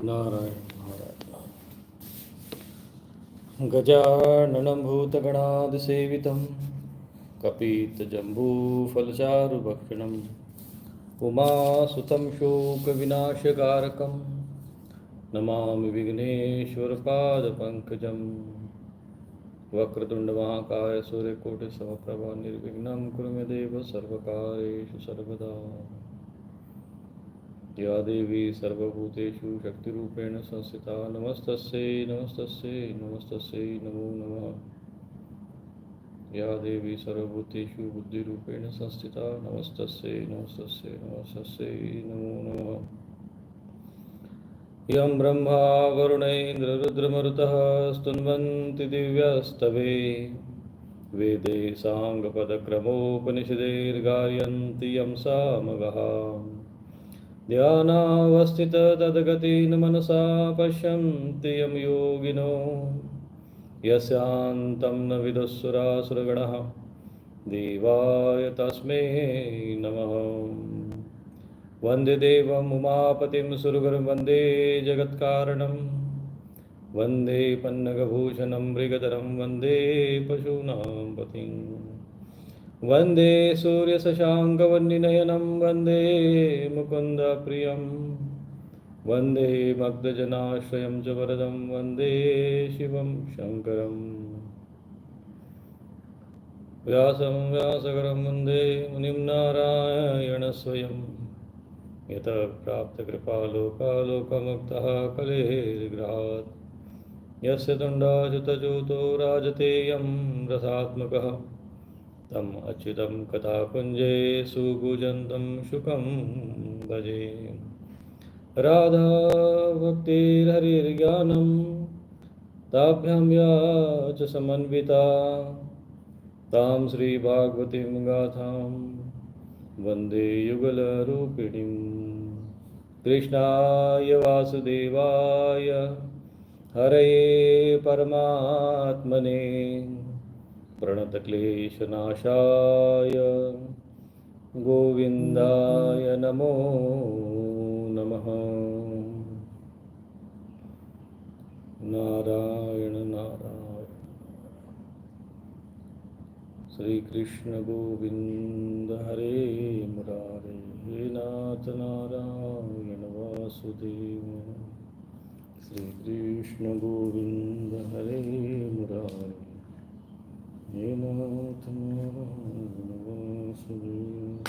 नारायण नारायण। गजाननं भूतगणादिसेवितं कपितजम्बूफलचारुभक्षणम् उमासुतं शोकविनाशकारकं नमामि विघ्नेश्वरपादपङ्कजम्। वक्रतुण्डमहाकाय सूर्यकोटिसमप्रभा निर्विघ्नं कुरु मे देव सर्वकार्येषु सर्वदा। या देवी सर्वभूतेषु शक्तिरूपेण संस्थिता नमस्तस्यै नमस्तस्यै नमस्तस्यै नमो नमः। या देवी सर्वभूतेषु बुद्धिरूपेण संस्थिता नमस्तस्यै नमस्तस्यै नमस्तस्यै नमो नमः। यं ब्रह्मा वरुणेन्द्ररुद्रमरुतः स्तुन्वन्ति दिव्यस्तवे वेदे साङ्गपदक्रमोपनिषदैर्गायन्ति यं सामगाः। ध्यानावस्थित तद्गतेन मनसा पश्यन्ति यं योगिनो यस्यान्तं न विदुःसुरासुरगणः देवाय तस्मै नमः। वन्दे देवम् उमापतिं सुरगुरुं वन्दे जगत्कारणं वन्दे पन्नगभूषणं मृगधरं वन्दे पशूनां पतिं वन्दे सूर्यशशाङ्कवह्निनयनं वन्दे मुकुन्दप्रियं वन्दे भक्तजनाश्रयं च वरदं वन्दे शिवं शङ्करम्। व्यासं व्यासकरं वन्दे मुनिं नारायणस्वयं यतः प्राप्तकृपालोकालोकमुक्तः कलेर्ग्रहात्। यस्य तुण्डाच्युतयूतो राजतेयं रसात्मकः तम् अच्युतं कथाकुञ्जे सुकूजन्तं शुकं भजे। राधा भक्तिर्हरिर्ज्ञानं ताभ्यां या च समन्विता तां श्रीभागवतीं गाथां वन्दे युगलरूपिणीं। कृष्णाय वासुदेवाय हरये परमात्मने प्रणतक्लेशनाशाय गोविन्दाय नमो नमः। नारायण नारायण श्री कृष्ण गोविंद हरे मुरारे हे नाथ नारायण वासुदेव। श्री कृष्ण गोविंद हरे मुरारे हे नाथ नारायण वासुदेव।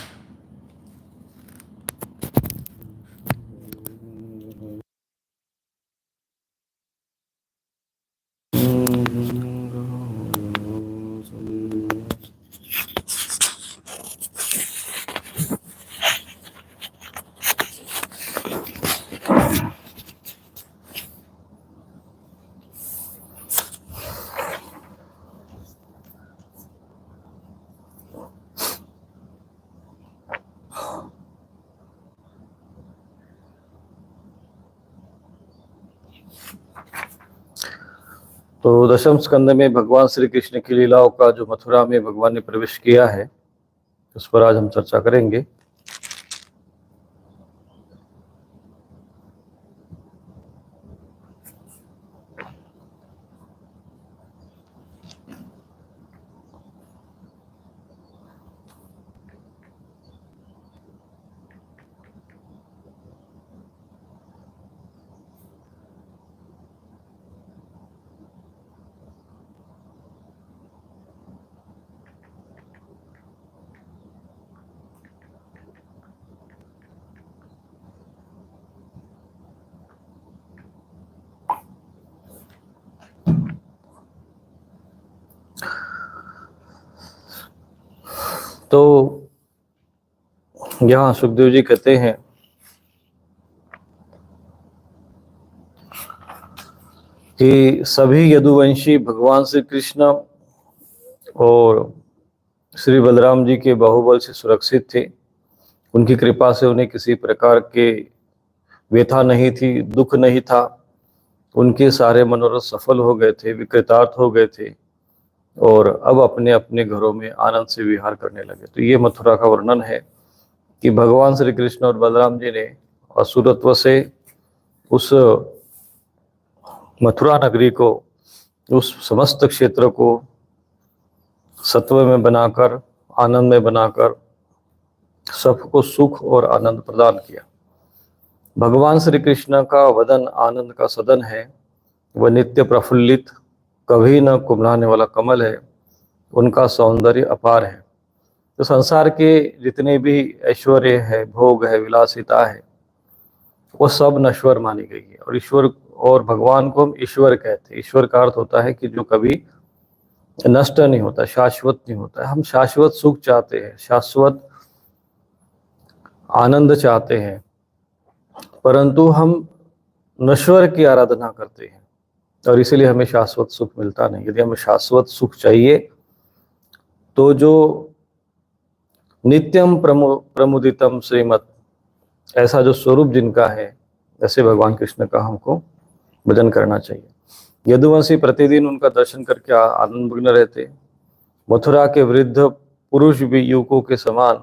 तो दशम स्कंद में भगवान श्री कृष्ण की लीलाओं का जो मथुरा में भगवान ने प्रवेश किया है उस पर आज हम चर्चा करेंगे। तो यहाँ सुखदेव जी कहते हैं कि सभी यदुवंशी भगवान श्री कृष्ण और श्री बलराम जी के बाहुबल से सुरक्षित थे। उनकी कृपा से उन्हें किसी प्रकार के व्यथा नहीं थी, दुख नहीं था। उनके सारे मनोरथ सफल हो गए थे, विकृतार्थ हो गए थे और अब अपने अपने घरों में आनंद से विहार करने लगे। तो ये मथुरा का वर्णन है कि भगवान श्री कृष्ण और बलराम जी ने असुरत्व से उस मथुरा नगरी को, उस समस्त क्षेत्र को सत्व में बनाकर, आनंद में बनाकर सबको सुख और आनंद प्रदान किया। भगवान श्री कृष्ण का वदन आनंद का सदन है, वह नित्य प्रफुल्लित, कभी न कुमलाने वाला कमल है, उनका सौंदर्य अपार है। तो संसार के जितने भी ऐश्वर्य है, भोग है, विलासिता है, वो सब नश्वर मानी गई है। और ईश्वर और भगवान को हम ईश्वर कहते हैं। ईश्वर का अर्थ होता है कि जो कभी नष्ट नहीं होता, शाश्वत नहीं होता। हम शाश्वत सुख चाहते हैं, शाश्वत आनंद चाहते हैं, परंतु हम नश्वर की आराधना करते हैं और इसीलिए हमें शाश्वत सुख मिलता नहीं। यदि हमें शाश्वत सुख चाहिए तो जो नित्यम प्रमुदितम श्रीमत, ऐसा जो स्वरूप जिनका है, ऐसे भगवान कृष्ण का हमको भजन करना चाहिए। यदुवंशी प्रतिदिन उनका दर्शन करके आनंद मग्न रहते। मथुरा के वृद्ध पुरुष भी युवकों के समान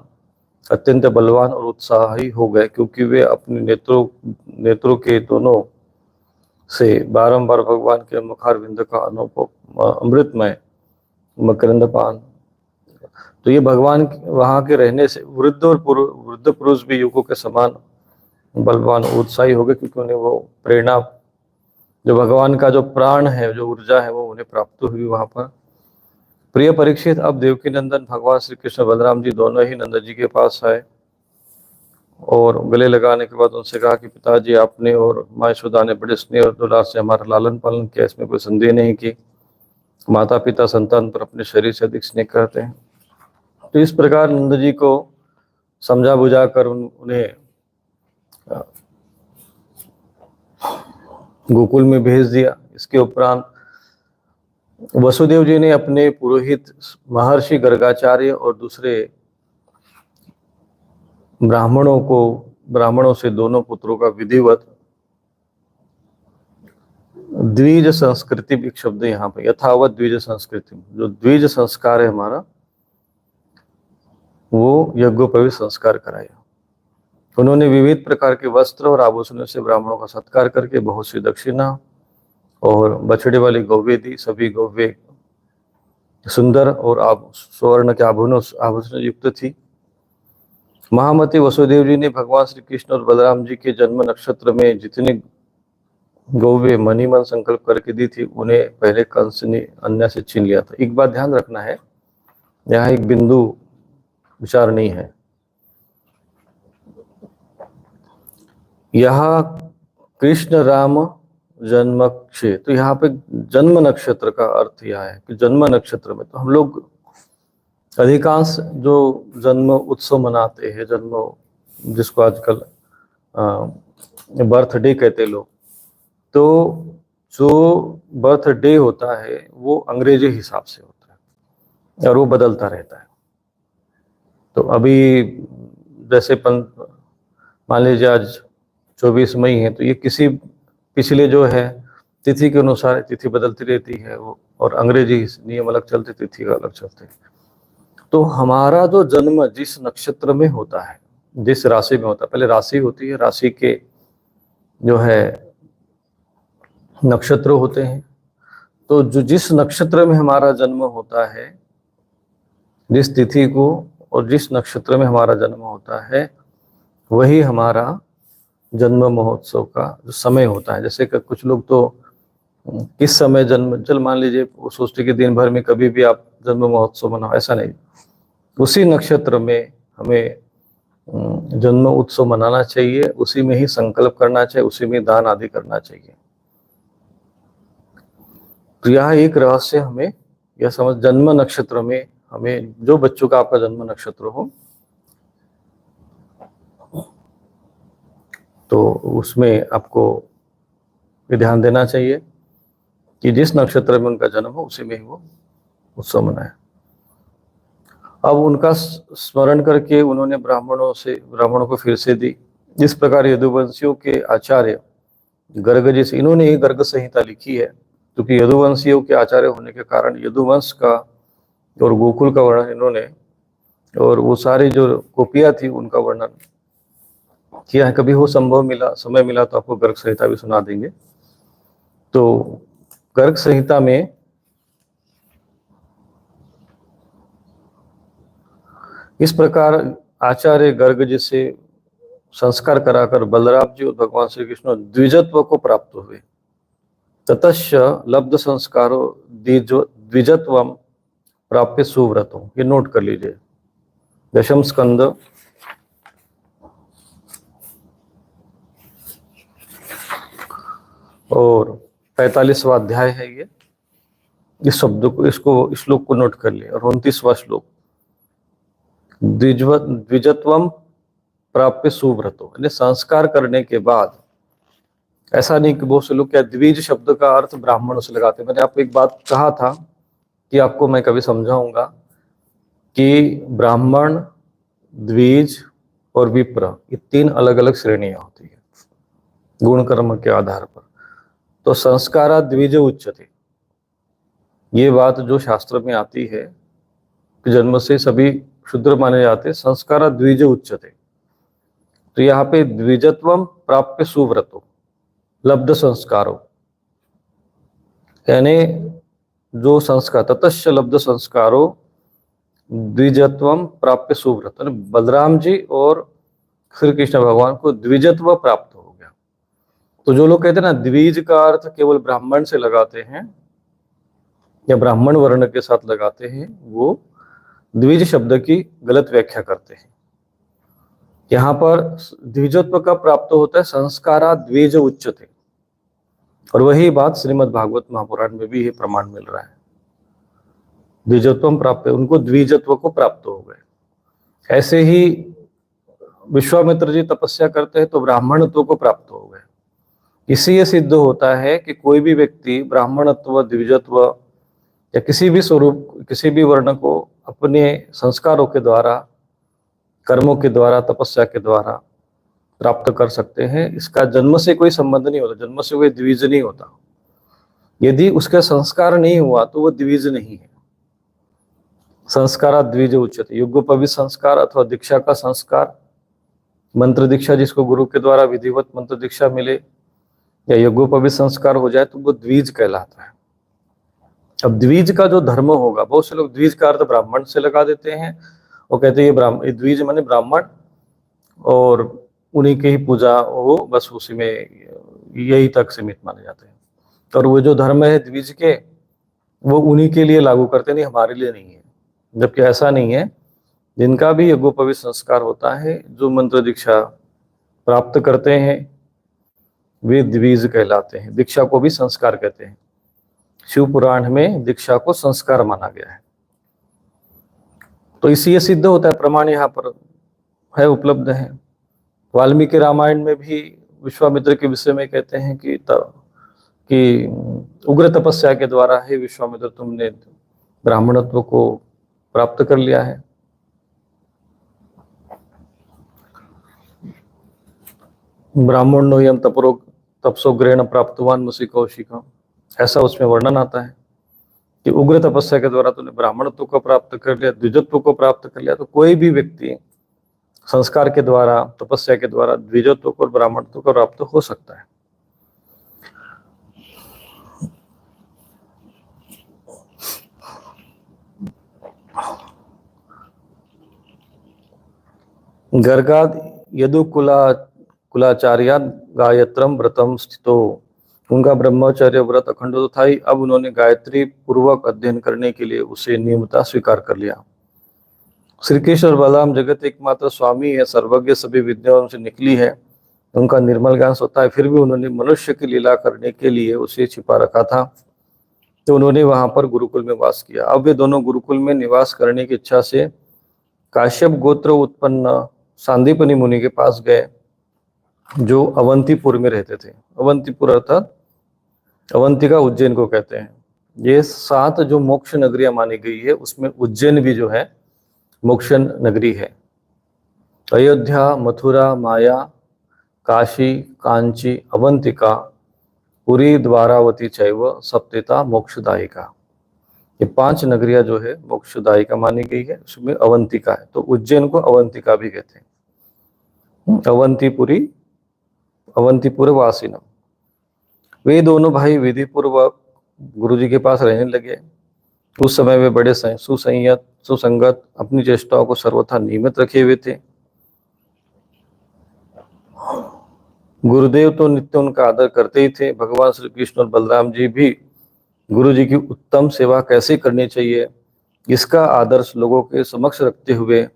अत्यंत बलवान और उत्साही हो गए, क्योंकि वे अपने नेत्रों के दोनों से बारंबार भगवान के मुखारविंद का अमृतमय मकरंद पान। तो ये भगवान वहां के रहने से वृद्ध पुरुष भी युवकों के समान बलवान उत्साही हो गए, क्योंकि उन्हें वो प्रेरणा, जो भगवान का जो प्राण है, जो ऊर्जा है, वो उन्हें प्राप्त हुई वहां पर। प्रिय परीक्षित, अब देवकी नंदन भगवान श्री कृष्ण बलराम जी दोनों ही नंद जी के पास आए और गले लगाने के बाद उनसे कहा कि पिताजी, आपने और माँ यशोदा ने बड़े स्नेह और दुलार से हमारा लालन पालन किया, इसमें कोई संदेह नहीं कि माता पिता संतान पर अपने शरीर से अधिक स्नेह करते हैं। तो इस प्रकार नंद जी को समझा बुझा कर उन्हें गोकुल में भेज दिया। इसके उपरांत वसुदेव जी ने अपने पुरोहित महर्षि गर्गाचार्य और दूसरे ब्राह्मणों से दोनों पुत्रों का विधिवत द्विज संस्कृति, एक शब्द यहाँ पे, यथावत द्विज संस्कृति, जो द्विज संस्कार है हमारा, वो यज्ञोपवीत संस्कार कराया। उन्होंने विविध प्रकार के वस्त्र और आभूषणों से ब्राह्मणों का सत्कार करके बहुत सी दक्षिणा और बछड़े वाली गौवे दी। सभी गौवे सुंदर और स्वर्ण के आभूषण युक्त थी। महामती वसुदेव जी ने भगवान श्री कृष्ण और बलराम जी के जन्म नक्षत्र में जितनी गौवे मणिमन संकल्प करके दी थी, उन्हें पहले कंस ने अन्य से छीन लिया था। एक बात ध्यान रखना है, यहाँ एक बिंदु विचार नहीं है। यहाँ कृष्ण राम जन्म क्षे, तो यहाँ पे जन्म नक्षत्र का अर्थ यह है कि जन्म नक्षत्र में, तो हम लोग अधिकांश जो जन्म उत्सव मनाते हैं, जन्म जिसको आजकल बर्थडे कहते लोग, तो जो बर्थडे होता है वो अंग्रेजी हिसाब से होता है और वो बदलता रहता है। तो अभी जैसे मान लीजिए आज 24 मई है, तो ये किसी पिछले जो है तिथि के अनुसार तिथि बदलती रहती है वो, और अंग्रेजी नियम अलग चलते, तिथि का अलग चलते। तो हमारा जो जन्म जिस नक्षत्र में होता है, जिस राशि में होता है, पहले राशि होती है, राशि के जो है नक्षत्र होते हैं। तो जो जिस नक्षत्र में हमारा जन्म होता है, जिस तिथि को और जिस नक्षत्र में हमारा जन्म होता है, वही हमारा जन्म महोत्सव का जो समय होता है। जैसे कि कुछ लोग तो किस समय जन्म, चल मान लीजिए वो सोचते कि दिन भर में कभी भी आप जन्म महोत्सव मनाओ, ऐसा नहीं। उसी नक्षत्र में हमें जन्म उत्सव मनाना चाहिए, उसी में ही संकल्प करना चाहिए, उसी में दान आदि करना चाहिए। तो यह एक रहस्य हमें यह समझ, जन्म नक्षत्र में हमें, जो बच्चों का आपका जन्म नक्षत्र हो तो उसमें आपको ये ध्यान देना चाहिए कि जिस नक्षत्र में उनका जन्म हो उसी में ही वो उत्सव मनाए। अब उनका स्मरण करके उन्होंने ब्राह्मणों को फिर से दी। इस प्रकार यदुवंशियों के आचार्य गर्ग जी से, इन्होंने एक गर्ग संहिता लिखी है, क्योंकि यदुवंशियों के आचार्य होने के कारण यदुवंश का और गोकुल का वर्णन इन्होंने, और वो सारी जो गोपियां थी उनका वर्णन कि यहाँ कभी हो संभव मिला, समय मिला तो आपको गर्ग संहिता भी सुना देंगे। तो गर्ग संहिता में इस प्रकार आचार्य गर्ग जी से संस्कार कराकर बलराम जी और भगवान श्री कृष्ण द्विजत्व को प्राप्त हुए। ततश्च लब्ध संस्कारो द्विजत्व प्राप्य सुव्रतों, ये नोट कर लीजिए। दशम स्कंद और 45वां अध्याय है ये। इस शब्द को, इसको, श्लोक को नोट कर लिए। और 29वां श्लोक, द्विजत्वम प्राप्य सुव्रतो, यानी संस्कार करने के बाद, ऐसा नहीं कि बहुत से लोग क्या द्विज शब्द का अर्थ ब्राह्मण से लगाते। मैंने आपको एक बात कहा था कि आपको मैं कभी समझाऊंगा कि ब्राह्मण, द्विज और विप्र, ये 3 अलग अलग श्रेणियां होती है गुण कर्म के आधार पर। तो संस्कारा द्विज उच्चते, ये बात जो शास्त्र में आती है कि जन्म से सभी शूद्र माने जाते, संस्कारा द्विज उच्चते। तो यहाँ पे द्विजत्वम प्राप्य सुव्रतो लब्ध संस्कारो, यानी जो संस्कार, ततश्च लब्ध संस्कारो द्विजत्वम प्राप्य सुव्रत, बलराम जी और श्री कृष्ण भगवान को द्विजत्व प्राप्त हो गया। तो जो लोग कहते हैं ना द्विज का अर्थ केवल ब्राह्मण से लगाते हैं या ब्राह्मण वर्ण के साथ लगाते हैं, वो द्विज शब्द की गलत व्याख्या करते हैं। यहाँ पर द्विजत्व का प्राप्त होता है संस्कारा द्विज उच्चते, और वही बात श्रीमद् भागवत महापुराण में भी ये प्रमाण मिल रहा है। द्विजत्व प्राप्त, उनको द्विजत्व को प्राप्त हो गए। ऐसे ही विश्वामित्र जी तपस्या करते हैं तो ब्राह्मणत्व को प्राप्त हो गए। इसी ये सिद्ध होता है कि कोई भी व्यक्ति ब्राह्मणत्व, द्विजत्व या किसी भी स्वरूप, किसी भी वर्ण को अपने संस्कारों के द्वारा, कर्मों के द्वारा, तपस्या के द्वारा प्राप्त कर सकते हैं। इसका जन्म से कोई संबंध नहीं होता, जन्म से कोई द्विज नहीं होता। यदि उसका संस्कार नहीं हुआ तो वो द्विज नहीं है। संस्कारा द्विज उच्चते, युगोपवीत संस्कार अथवा दीक्षा का संस्कार, मंत्र दीक्षा जिसको गुरु के द्वारा विधिवत मंत्र दीक्षा मिले या यज्ञोपवीत संस्कार हो जाए तो वो द्विज कहलाता है। अब द्विज का जो धर्म होगा, बहुत से लोग द्विज का अर्थ ब्राह्मण से लगा देते हैं और कहते हैं ये द्विज माने ब्राह्मण और उन्हीं की ही पूजा हो, बस उसी में यही तक सीमित माने जाते हैं। और वो जो धर्म है द्विज के, वो उन्हीं के लिए लागू करते, नहीं हमारे लिए नहीं है। जबकि ऐसा नहीं है, जिनका भी यज्ञोपवीत संस्कार होता है, जो मंत्र दीक्षा प्राप्त करते हैं, वे द्विज कहलाते हैं। दीक्षा को भी संस्कार कहते हैं। शिव पुराण में दीक्षा को संस्कार माना गया है। तो इसी ये सिद्ध होता है, प्रमाण यहाँ पर है, उपलब्ध है। वाल्मीकि रामायण में भी विश्वामित्र के विषय में कहते हैं कि उग्र तपस्या के द्वारा हे विश्वामित्र तुमने ब्राह्मणत्व को प्राप्त कर लिया है। ब्राह्मणो यम तपसोग्रेण प्राप्तवान मुसि कौशिकम, ऐसा उसमें वर्णन आता है कि उग्र तपस्या के द्वारा तूने ब्राह्मणत्व को प्राप्त कर लिया, द्विजत्व को प्राप्त कर लिया। तो कोई भी व्यक्ति संस्कार के द्वारा, तपस्या के द्वारा द्विजत्व और ब्राह्मणत्व को प्राप्त हो सकता है। गर्गाद कुलाचार्या गायत्रम व्रतम स्थितो, उनका ब्रह्मचर्य व्रत अखंड तो था ही, अब उन्होंने गायत्री पूर्वक अध्ययन करने के लिए उसे नियमता स्वीकार कर लिया। श्री कृष्ण और बलराम जगत एकमात्र स्वामी है, सर्वज्ञ, सभी विद्याओं से निकली है, उनका निर्मल ज्ञान होता है। फिर भी उन्होंने मनुष्य की लीला करने के लिए उसे छिपा रखा था, तो उन्होंने वहां पर गुरुकुल में वास किया। अब वे दोनों गुरुकुल में निवास करने की इच्छा से काश्यप गोत्र उत्पन्न सांदीपनि मुनि के पास गए, जो अवंतीपुर में रहते थे। अवंतीपुर अर्थात अवंतिका उज्जैन को कहते हैं। ये 7 जो मोक्ष नगरियां मानी गई है, उसमें उज्जैन भी जो है मोक्ष नगरी है। अयोध्या, मथुरा, माया, काशी, कांची, अवंतिका, पुरी, द्वारावती चैव सप्तिता मोक्षदायिका, ये 5 नगरियां जो है मोक्षदायिका मानी गई है, उसमें अवंतिका है। तो उज्जैन को अवंतिका भी कहते हैं। अवंतीपुरी अवंतीपुर वासिनम। वे दोनों भाई विधि पूर्वक गुरु जी के पास रहने लगे। उस समय वे बड़े सुसंगत अपनी चेष्टाओं को सर्वथा नियमित रखे हुए थे। गुरुदेव तो नित्य उनका आदर करते ही थे। भगवान श्री कृष्ण और बलराम जी भी गुरु जी की उत्तम सेवा कैसे करनी चाहिए इसका आदर्श लोगों के समक्ष रखते हुए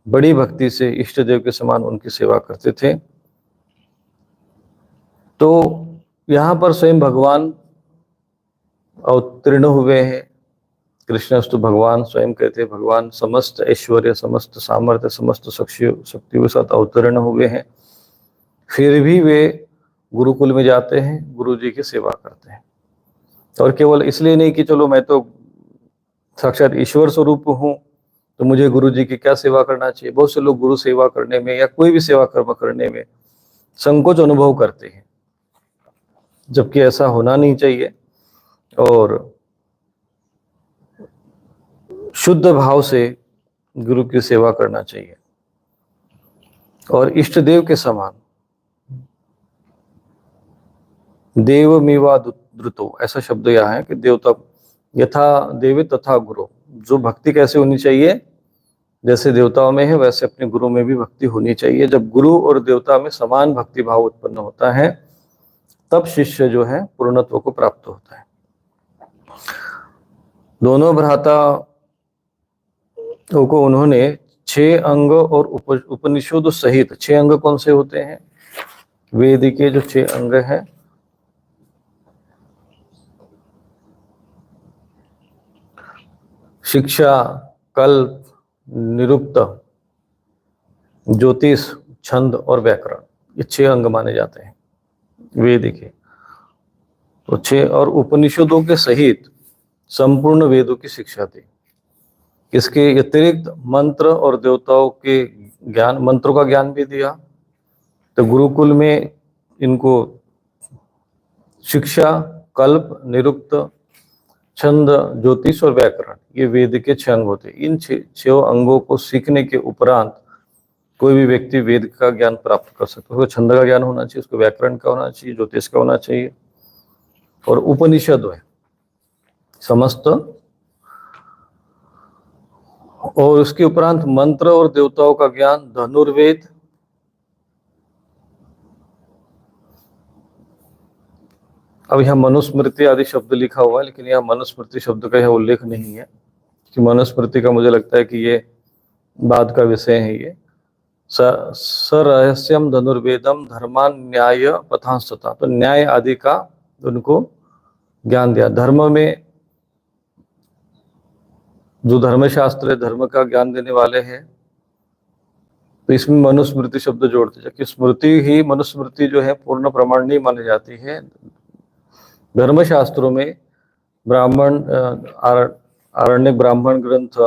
बड़ी भक्ति से इष्ट देव के समान उनकी सेवा करते थे। तो यहाँ पर स्वयं भगवान अवतीर्ण हुए हैं। कृष्णस्तु भगवान स्वयं कहते हैं, भगवान समस्त ऐश्वर्य, समस्त सामर्थ्य, समस्त शक्तियों के साथ अवतीर्ण हुए हैं। फिर भी वे गुरुकुल में जाते हैं, गुरु जी की सेवा करते हैं। और केवल इसलिए नहीं कि चलो मैं तो साक्षात ईश्वर स्वरूप हूँ तो मुझे गुरु जी की क्या सेवा करना चाहिए। बहुत से लोग गुरु सेवा करने में या कोई भी सेवा कर्म करने में संकोच अनुभव करते हैं, जबकि ऐसा होना नहीं चाहिए। और शुद्ध भाव से गुरु की सेवा करना चाहिए। और इष्ट देव के समान देवमेवा द्रुतो, ऐसा शब्द यहाँ है कि देवता यथा देवी तथा गुरु। जो भक्ति कैसे होनी चाहिए, जैसे देवताओं में है वैसे अपने गुरु में भी भक्ति होनी चाहिए। जब गुरु और देवता में समान भक्ति भाव उत्पन्न होता है तब शिष्य जो है पूर्णत्व को प्राप्त होता है। दोनों भ्राता को उन्होंने 6 अंग और उपनिषद सहित 6 अंग कौन से होते हैं, वेद के जो 6 अंग हैं, शिक्षा, कल्प, निरुक्त, ज्योतिष, छंद और व्याकरण, ये 6 अंग माने जाते हैं वेद के। तो 6 और उपनिषदों के सहित संपूर्ण वेदों की शिक्षा थी। इसके अतिरिक्त मंत्र और देवताओं के ज्ञान, मंत्रों का ज्ञान भी दिया। तो गुरुकुल में इनको शिक्षा, कल्प, निरुक्त, छंद, ज्योतिष और व्याकरण, ये वेद के 6 अंग होते हैं। इन 6 अंगों को सीखने के उपरांत कोई भी व्यक्ति वेद का ज्ञान प्राप्त कर सकता है। उसको छंद का ज्ञान होना चाहिए, उसको व्याकरण का होना चाहिए, ज्योतिष का होना चाहिए और उपनिषद है समस्त। और उसके उपरांत मंत्र और देवताओं का ज्ञान, धनुर्वेद, अब यहाँ मनुस्मृति आदि शब्द लिखा हुआ है, लेकिन यहाँ मनुस्मृति शब्द का यह उल्लेख नहीं है कि मनुस्मृति का मुझे लगता है कि ये बाद का विषय है। ये सरहस्यम धनुर्वेदम धर्मान न्याय पथांस्तता, तो न्याय आदि का उनको ज्ञान दिया। धर्म में जो धर्मशास्त्र है, धर्म का ज्ञान देने वाले हैं, तो इसमें मनुस्मृति शब्द जोड़ते, जबकि स्मृति ही, मनुस्मृति जो है पूर्ण प्रमाण नहीं मानी जाती है। धर्मशास्त्रों में ब्राह्मण, आरण्यक ब्राह्मण ग्रंथ,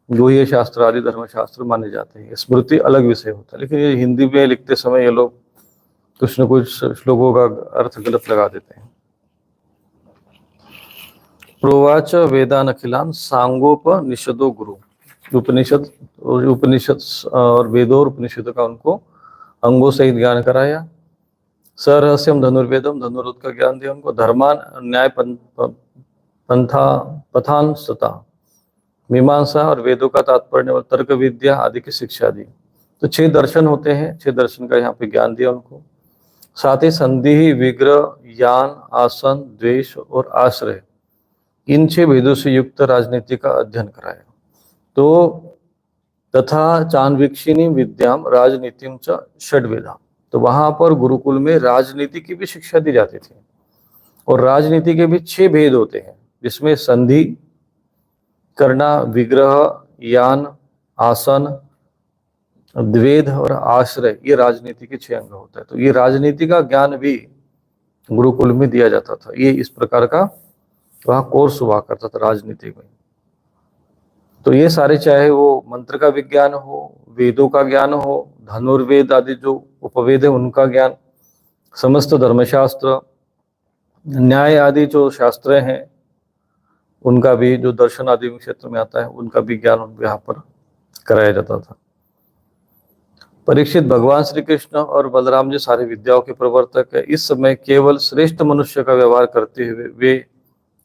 गुह्य शास्त्र आदि धर्मशास्त्र माने जाते हैं। स्मृति अलग विषय होता है। लेकिन ये हिंदी में लिखते समय ये लोग कुछ न कुछ श्लोकों का अर्थ गलत लगा देते हैं। प्रोवाच वेदान अखिलान सांगोपनिषदो गुरु, उपनिषद और वेदों और उपनिषद का उनको अंगों सहित ज्ञान कराया। सरहस्यम धनुर्वेदम, धनुर्वेद का ज्ञान दिया उनको। धर्मान न्याय पंथा पथान सता, मीमांसा और वेदों का तात्पर्य और तर्क विद्या आदि की शिक्षा दी। तो 6 दर्शन होते हैं, 6 दर्शन का यहाँ पे ज्ञान दिया उनको। साथ ही संधि, विग्रह, यान, आसन, द्वेष और आश्रय, इन 6 भेदों से युक्त राजनीति का अध्ययन कराया। तो तथा चान्वीक्षिणी विद्याम राजनीतिम च षड्वेदा, तो वहां पर गुरुकुल में राजनीति की भी शिक्षा दी जाती थी। और राजनीति के भी 6 भेद होते हैं, जिसमें संधि करना, विग्रह, यान, आसन, द्वेध और आश्रय, ये राजनीति के 6 अंग होता है। तो ये राजनीति का ज्ञान भी गुरुकुल में दिया जाता था। ये इस प्रकार का वहाँ कोर्स हुआ करता था राजनीति में। तो ये सारे, चाहे वो मंत्र का विज्ञान हो, वेदों का ज्ञान हो, धनुर्वेद आदि जो उपवेद है उनका ज्ञान, समस्त धर्मशास्त्र, न्याय आदि जो शास्त्र हैं उनका भी, जो दर्शन आदि क्षेत्र में आता है उनका भी ज्ञान यहाँ पर कराया जाता था। परीक्षित, भगवान श्री कृष्ण और बलराम जी सारी विद्याओं के प्रवर्तक है। इस समय केवल श्रेष्ठ मनुष्य का व्यवहार करते हुए वे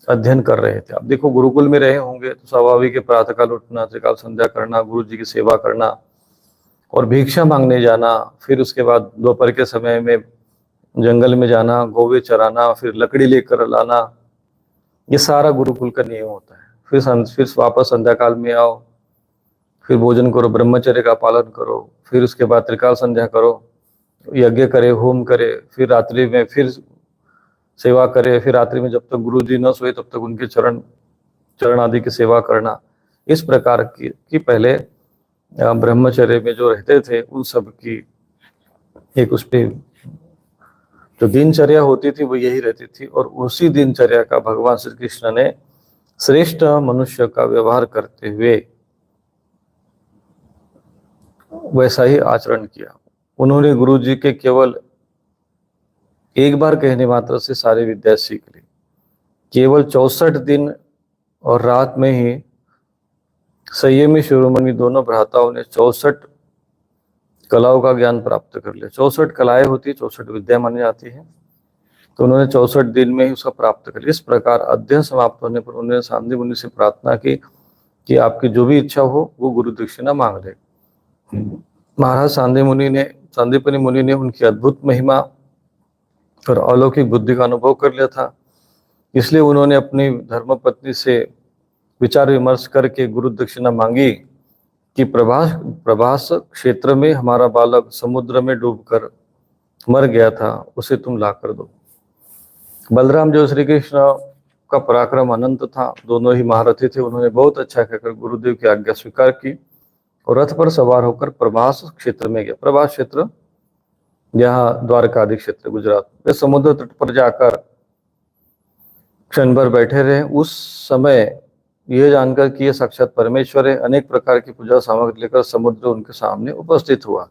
अध्ययन कर रहे थे। अब देखो, गुरुकुल में रहे होंगे तो स्वाभाविक है, प्रातःकाल उठना, त्रिकाल संध्या करना, गुरु जी की सेवा करना और भिक्षा मांगने जाना, फिर उसके बाद दोपहर के समय में जंगल में जाना, गौवे चराना, फिर लकड़ी लेकर लाना, ये सारा गुरुकुल का नियम होता है। फिर वापस संध्या काल में आओ, फिर भोजन करो, ब्रह्मचर्य का पालन करो, फिर उसके बाद त्रिकाल संध्या करो, यज्ञ करे, होम करे, फिर रात्रि में फिर सेवा करे, फिर रात्रि में जब तक गुरु जी न सोए तब तक उनके चरण आदि की सेवा करना। इस प्रकार की पहले ब्रह्मचर्य में जो रहते थे उन सब की एक उस पे जो दिनचर्या होती थी वो यही रहती थी। और उसी दिनचर्या का भगवान श्री कृष्ण ने श्रेष्ठ मनुष्य का व्यवहार करते हुए वैसा ही आचरण किया। उन्होंने गुरु जी के केवल एक बार कहने मात्र से सारी विद्या सीख ली। केवल 64 दिन और रात में ही संयमी शिरोमणि दोनों भ्राताओं ने 64 कलाओं का ज्ञान प्राप्त कर लिया। 64 कलाएं होती, 64 विद्या मानी जाती है, तो उन्होंने 64 दिन में ही उसका प्राप्त कर लिया। इस प्रकार अध्ययन समाप्त होने पर उन्होंने सांदी मुनि से प्रार्थना की कि आपकी जो भी इच्छा हो वो गुरु दक्षिणा मांग ले। महाराज सांदीपनि मुनि ने उनकी अद्भुत महिमा और अलौकिक बुद्धि का अनुभव कर लिया था, इसलिए उन्होंने अपनी धर्मपत्नी से विचार विमर्श करके गुरु दक्षिणा मांगी कि प्रभास क्षेत्र में हमारा बालक समुद्र में डूबकर मर गया था, उसे तुम ला कर दो। बलराम जो श्री कृष्ण का पराक्रम अनंत था, दोनों ही महारथी थे, उन्होंने बहुत अच्छा कहकर गुरुदेव की आज्ञा स्वीकार की और रथ पर सवार होकर प्रभास क्षेत्र में गया। प्रभास क्षेत्र यहाँ द्वारका आदि क्षेत्र गुजरात। वे समुद्र तट पर जाकर क्षण भर बैठे रहे। उस समय यह जानकर कि यह साक्षात परमेश्वर है, अनेक प्रकार की पूजा सामग्री लेकर समुद्र उनके सामने उपस्थित हुआ।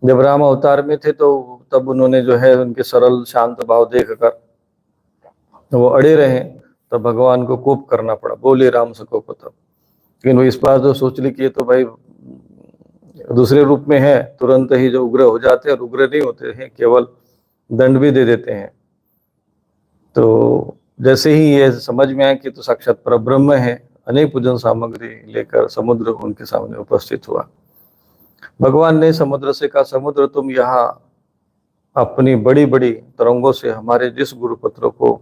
जब राम अवतार में थे तो तब उन्होंने जो है उनके सरल शांत भाव देखकर वो अड़े रहे, तब भगवान को कोप करना पड़ा, बोले राम सको तब। लेकिन वो इस बार जो सोच ली कि ये तो भाई दूसरे रूप में है, तुरंत ही जो उग्र हो जाते हैं, और उग्र नहीं होते हैं, केवल दंड भी दे देते हैं। तो जैसे ही ये समझ में आया कि तो साक्षात परब्रह्म है, अनेक पूजन सामग्री लेकर समुद्र उनके सामने उपस्थित हुआ। भगवान ने समुद्र से कहा, समुद्र तुम यहाँ अपनी बड़ी बड़ी तरंगों से हमारे जिस गुरुपुत्र को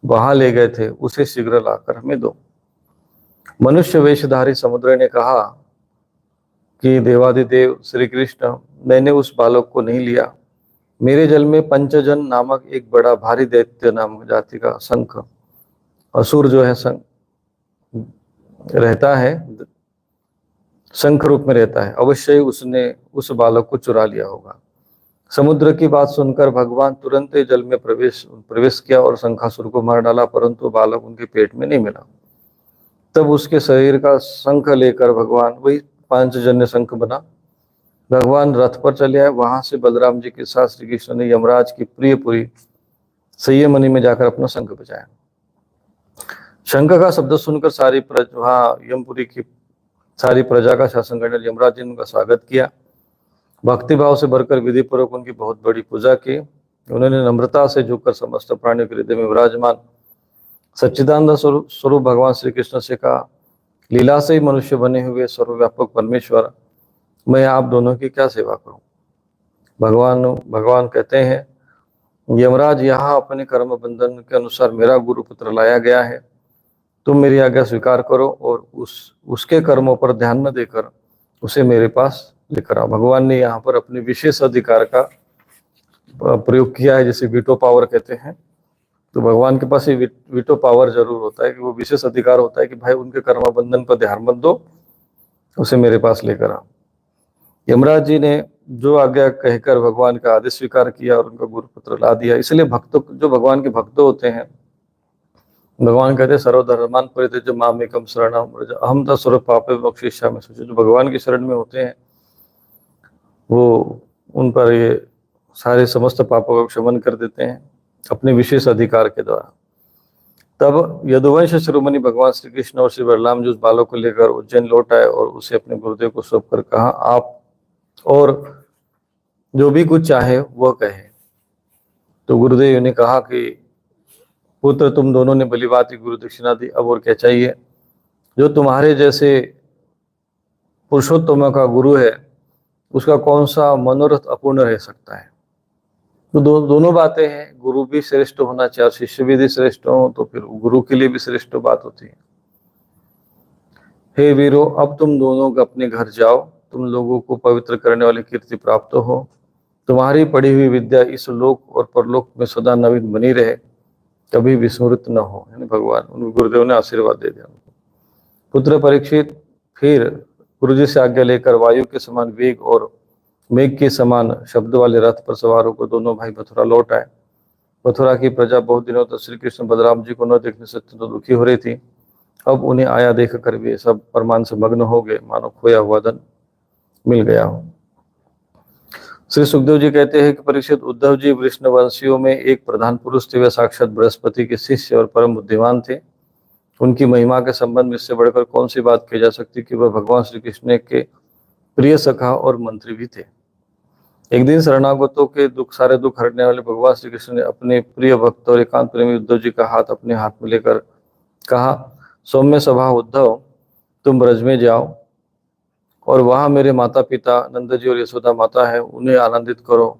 वहां ले गए थे उसे शीघ्र लाकर हमें दो। मनुष्य वेशधारी समुद्र ने कहा कि देवादिदेव श्री कृष्ण, मैंने उस बालक को नहीं लिया। मेरे जल में पंचजन नामक एक बड़ा भारी दैत्य नामक जाति का शंख असुर जो है रहता है, शंख रूप में रहता है, अवश्य ही उसने उस बालक को चुरा लिया होगा। समुद्र की बात सुनकर भगवान तुरंत ही जल में प्रवेश किया और शंखासुर को मार डाला, परंतु बालक उनके पेट में नहीं मिला। तब उसके शरीर का शंख लेकर भगवान, वही पांचजन्य शंख बना, भगवान रथ पर चले आए। वहां से बलराम जी के साथ श्री कृष्ण ने यमराज की प्रियपुरी संयमनी में जाकर अपना शंख बजाया। शंख का शब्द सुनकर सारी यमपुरी की सारी प्रजा का शासन करने यमराज जी ने उनका स्वागत किया। भक्तिभाव से भरकर विधि पूर्वक उनकी बहुत बड़ी पूजा की। उन्होंने नम्रता से झुककर समस्त प्राणियों के हृदय में विराजमान सच्चिदानंद स्वरूप भगवान श्री कृष्ण से कहा, लीला से ही मनुष्य बने हुए सर्वव्यापक परमेश्वर, मैं आप दोनों की क्या सेवा करूं। भगवान कहते हैं, यमराज, यहाँ अपने कर्म बंधन के अनुसार मेरा गुरुपुत्र लाया गया है, तुम मेरी आज्ञा स्वीकार करो और उसके कर्मों पर ध्यान न देकर उसे मेरे पास लेकर आओ। भगवान ने यहाँ पर अपने विशेष अधिकार का प्रयोग किया है, जिसे वीटो पावर कहते हैं। तो भगवान के पास ये वीटो पावर जरूर होता है कि वो विशेष अधिकार होता है कि भाई उनके कर्म बंधन पर ध्यान मत दो, उसे मेरे पास लेकर आओ। यमराज जी ने जो आज्ञा कहकर भगवान का आदेश स्वीकार किया और उनका गुरुपुत्र ला दिया। इसलिए भक्त जो भगवान के भक्त होते हैं, भगवान कहते हैं, सर्वधर्मान परित्यज्य मामेकं शरणं व्रज अहं च सर्व पापेभ्यो मोक्षयिष्यामि। जो भगवान की शरण में होते हैं वो उन पर ये सारे समस्त पापों का क्षमन कर देते हैं अपने विशेष अधिकार के द्वारा। तब यदुवंश शिरोमणि भगवान श्री कृष्ण और श्री बलराम जी उस बालक को लेकर उज्जैन लौट आए और उसे अपने गुरुदेव को सौंप कर कहा, आप और जो भी कुछ चाहे वह कहे। तो गुरुदेव ने कहा कि पुत्र, तुम दोनों ने भली बात ही गुरु दक्षिणा दी, अब और क्या चाहिए। जो तुम्हारे जैसे पुरुषोत्तम का गुरु है, उसका कौन सा मनोरथ अपूर्ण रह सकता है। तो दोनों बातें हैं, गुरु भी श्रेष्ठ होना चाहिए, शिष्य भी यदि श्रेष्ठ हो तो फिर गुरु के लिए भी श्रेष्ठ बात होती है। हे वीरो, अब तुम दोनों अपने घर जाओ, तुम लोगों को पवित्र करने वाली कीर्ति प्राप्त हो। तुम्हारी पढ़ी हुई विद्या इस लोक और परलोक में सदा नवीन बनी रहे, कभी विस्मृत न हो। यानी भगवान, उन गुरुदेव ने आशीर्वाद दे दिया। पुत्र परीक्षित फिर गुरुजी से आज्ञा लेकर वायु के समान वेग और मेघ के समान शब्द वाले रथ पर सवार होकर दोनों भाई मथुरा लौट आए। मथुरा की प्रजा बहुत दिनों तक श्री कृष्ण बलराम जी को न देखने से तो दुखी हो रही थी। अब उन्हें आया देख कर वे सब परमान से मग्न हो गए, मानो खोया हुआ धन मिल गया हो। श्री सुखदेव जी कहते हैं कि परीक्षित, उद्धव जी वृष्णवंशियों में एक प्रधान पुरुष थे। वे साक्षात बृहस्पति के शिष्य और परम बुद्धिमान थे। उनकी महिमा के संबंध में इससे बढ़कर कौन सी बात कही जा सकती कि वह भगवान श्री कृष्ण के प्रिय सखा और मंत्री भी थे। एक दिन शरणागतों के सारे दुख हरने वाले भगवान श्री कृष्ण ने अपने प्रिय भक्त और एकांत प्रेमी उद्धव जी का हाथ अपने हाथ में लेकर कहा, सौम्य सभा उद्धव, तुम ब्रज में जाओ और वहां मेरे माता पिता नंद जी और यशोदा माता है, उन्हें आनंदित करो।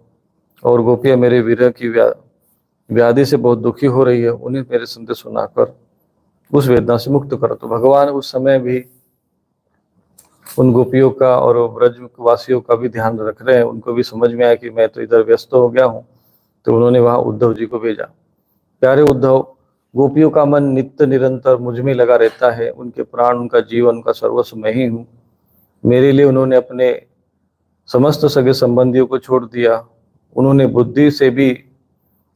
और गोपियां मेरे विरह की व्याधि से बहुत दुखी हो रही है, उन्हें मेरे संदेश सुनाकर उस वेदना से मुक्त करो। तो भगवान उस समय भी उन गोपियों का और ब्रज वासियों का भी ध्यान रख रहे हैं। उनको भी समझ में आया कि मैं तो इधर व्यस्त हो गया हूँ, तो उन्होंने वहां उद्धव जी को भेजा। प्यारे उद्धव, गोपियों का मन नित्य निरंतर मुझ में लगा रहता है। उनके प्राण, उनका जीवन, उनका सर्वस्व मैं ही हूँ। मेरे लिए उन्होंने अपने समस्त सगे संबंधियों को छोड़ दिया। उन्होंने बुद्धि से भी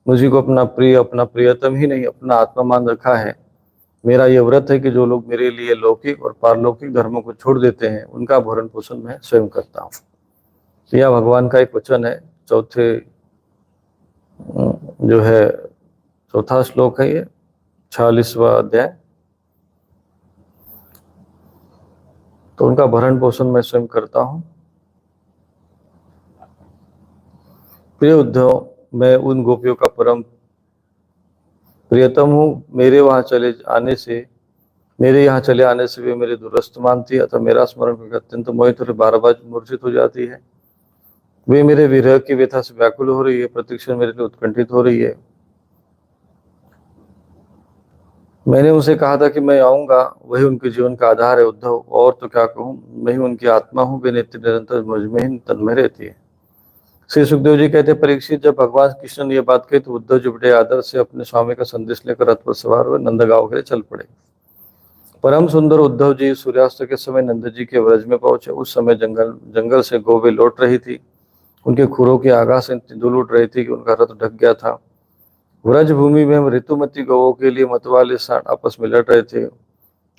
मुझे को अपना प्रिय, अपना प्रियतम ही नहीं अपना आत्मा मान रखा है। मेरा यह व्रत है कि जो लोग मेरे लिए लौकिक और पारलौकिक धर्मों को छोड़ देते हैं, उनका भरण पोषण मैं स्वयं करता हूँ। यह भगवान का एक वचन है, चौथे जो है चौथा श्लोक है, ये 46वां अध्याय। तो उनका भरण पोषण मैं स्वयं करता हूँ। प्रिय उद्धव, मैं उन गोपियों का परम प्रियतम हूँ। मेरे यहाँ चले आने से वे मेरे दुरस्त मानती है, अतः मेरा स्मरण करके अत्यंत मोहित और बार बार मूर्छित हो जाती है। वे मेरे विरह की व्यथा से व्याकुल हो रही है, प्रतिक्षण मेरे लिए उत्कंठित हो रही है। मैंने उनसे कहा था कि मैं आऊंगा, वही उनके जीवन का आधार है उद्धव, और तो क्या कहूँ, मैं ही उनकी आत्मा हूँ। वे नित्य निरंतर मुझ में ही तन्मय रहती है। श्री सुखदेव जी कहते, परीक्षित, जब भगवान कृष्ण ने यह बात कही तो उद्धव जी बड़े आदर से अपने स्वामी का संदेश लेकर रथ पर सवार हुए नंदगांव के लिए चल पड़े। परम सुंदर उद्धव जी सूर्यास्त के समय नंद जी के व्रज में पहुंचे। उस समय जंगल से गौवे लौट रही थी। उनके खुरों के आगाज से धूल उठ रही थी कि उनका रथ ढक गया था। व्रज भूमि में ऋतुमती गौों के लिए मतवाले सांड आपस में लड़ रहे थे।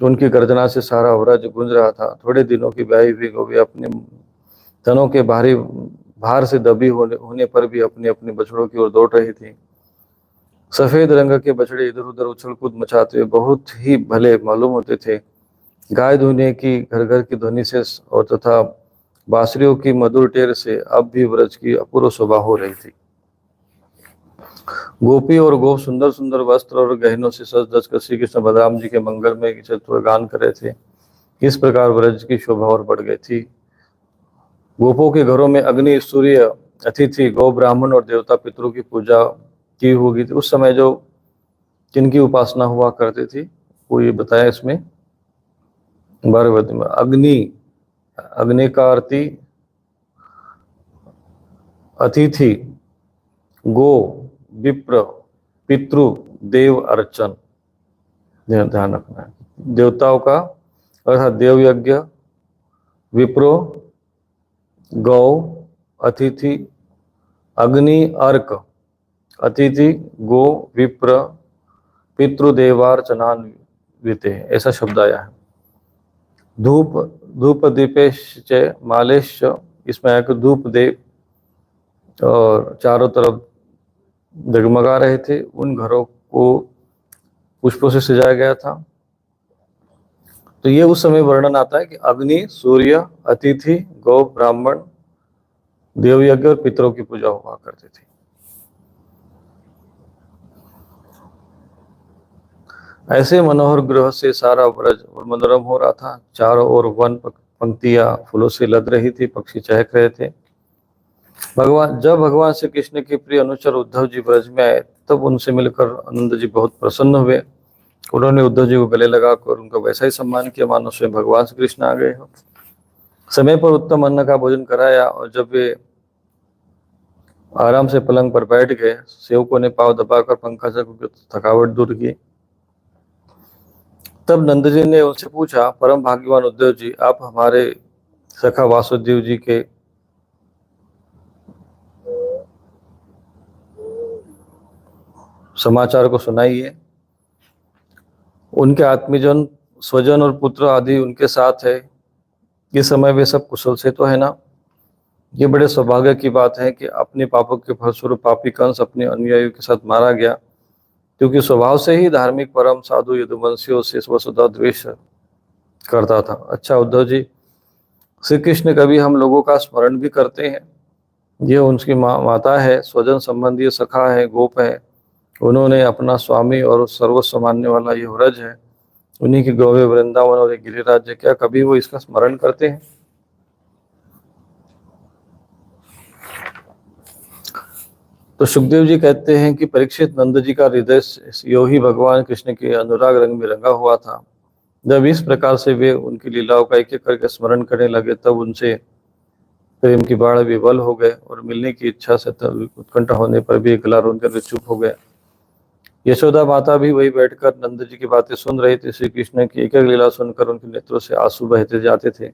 उनकी गर्जना से सारा व्रज गूंज रहा था। थोड़े दिनों की ब्याही हुई गौवे अपने तनों के भारी भार से दबी होने पर भी अपने अपने बछड़ों की ओर दौड़ रही थी। सफेद रंग के बछड़े इधर उधर उछल कूद मचाते हुए बहुत ही भले मालूम होते थे। गाय धोने की घर घर की ध्वनि से और तथा बांसुरियों की मधुर टेर से अब भी व्रज की अपूर्व शोभा हो रही थी। गोपी और गोप सुंदर सुंदर वस्त्र और गहनों से सज धज कर श्री कृष्ण बलराम जी के मंगल में गान कर रहे थे। इस प्रकार व्रज की शोभा और बढ़ गई थी। गोपों के घरों में अग्नि, सूर्य, अतिथि, गौ, ब्राह्मण और देवता पितरों की पूजा की होगी थी। उस समय जो जिनकी उपासना हुआ करती थी वो ये बताया इसमें 12वें में। अग्नि का आरती, अतिथि, गो, विप्र, पितृ, देव अर्चन, ध्यान रखना है। देवताओं का अर्थात देव यज्ञ, विप्रो, गौ, अतिथि, अग्नि, अर्क, अतिथि, गो, विप्र, पितृदेवार्चनान्विते, ऐसा शब्द आया है। धूप दीपेश मालेश, इसमें आया कि धूप देव और चारों तरफ जगमगा रहे थे। उन घरों को पुष्पों से सजाया गया था। तो ये उस समय वर्णन आता है कि अग्नि, सूर्य, अतिथि, गौ, ब्राह्मण, देव यज्ञ और पितरों की पूजा हुआ करती थी। ऐसे मनोहर गृह से सारा ब्रज और मनोरम हो रहा था। चारों ओर वन पंक्तियां फूलों से लद रही थी, पक्षी चहक रहे थे। जब भगवान श्री कृष्ण के प्रिय अनुचर उद्धव जी ब्रज में आए, तब उनसे मिलकर आनंद जी बहुत प्रसन्न हुए। उन्होंने उद्धव जी को गले लगाकर उनका वैसा ही सम्मान किया मानो स्वयं भगवान श्री कृष्ण आ गए हो। समय पर उत्तम अन्न का भोजन कराया और जब वे आराम से पलंग पर बैठ गए, सेवकों ने पांव दबाकर पंखा से थकावट दूर की। तब नंद जी ने उनसे पूछा, परम भाग्यवान उद्धव जी, आप हमारे सखा वासुदेव जी के समाचार को सुनाइए। उनके आत्मीजन, स्वजन और पुत्र आदि उनके साथ है। इस समय वे सब कुशल से तो है ना? ये बड़े सौभाग्य की बात है कि अपने पापों के फलस्वरूप पापी कंस अपने अनुयायियों के साथ मारा गया, क्योंकि स्वभाव से ही धार्मिक परम साधु यदुवंशियों से वसुधा द्वेष करता था। अच्छा उद्धव जी, श्री कृष्ण कभी हम लोगों का स्मरण भी करते हैं। ये उनकी माता है, स्वजन संबंधी सखा है, गोप है। उन्होंने अपना स्वामी और सर्वस्व मानने वाला ये व्रज है, उन्हीं की गौवे वृंदावन और गिरिराज है। क्या कभी वो इसका स्मरण करते हैं? तो सुखदेव जी कहते हैं कि परीक्षित, नंद जी का हृदय यो ही भगवान कृष्ण के अनुराग रंग में रंगा हुआ था। जब इस प्रकार से वे उनकी लीलाओं का एक एक करके स्मरण करने लगे, तब उनसे प्रेम की बाढ़ विवल हो गए और मिलने की इच्छा से उत्कंठा होने पर भी गला रोनकर चुप हो गए। यशोदा माता भी वही बैठकर नंद जी की बातें सुन रही थी। श्री कृष्ण की एक एक लीला सुनकर उनके नेत्रों से आंसू बहते जाते थे।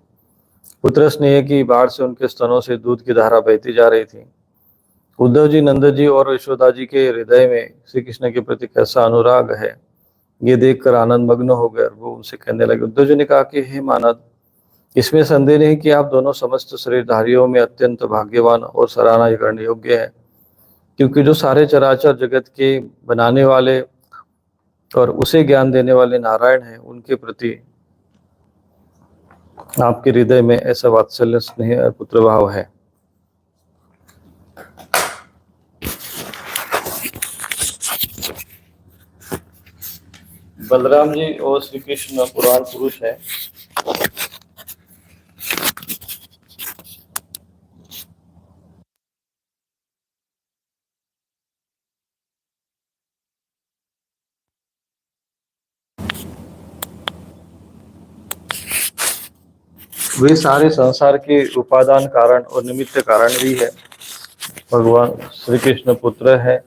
पुत्र स्नेह की बाढ़ से उनके स्तनों से दूध की धारा बहती जा रही थी। उद्धव जी, नंद जी और यशोदा जी के हृदय में श्री कृष्ण के प्रति कैसा अनुराग है, ये देखकर आनंद मग्न हो गए। वो उनसे कहने लगे, उद्धव जी ने कहा कि हे मानद, इसमें संदेह नहीं कि आप दोनों समस्त शरीरधारियों में अत्यंत भाग्यवान और सराहना करने योग्य है, क्योंकि जो सारे चराचर जगत के बनाने वाले और उसे ज्ञान देने वाले नारायण हैं, उनके प्रति आपके हृदय में ऐसा वात्सल्य, स्नेह और पुत्र भाव है। बलराम जी और श्री कृष्ण पुराण पुरुष है। वे सारे संसार के उपादान कारण और निमित्त कारण भी है। भगवान श्री कृष्ण पुत्र है,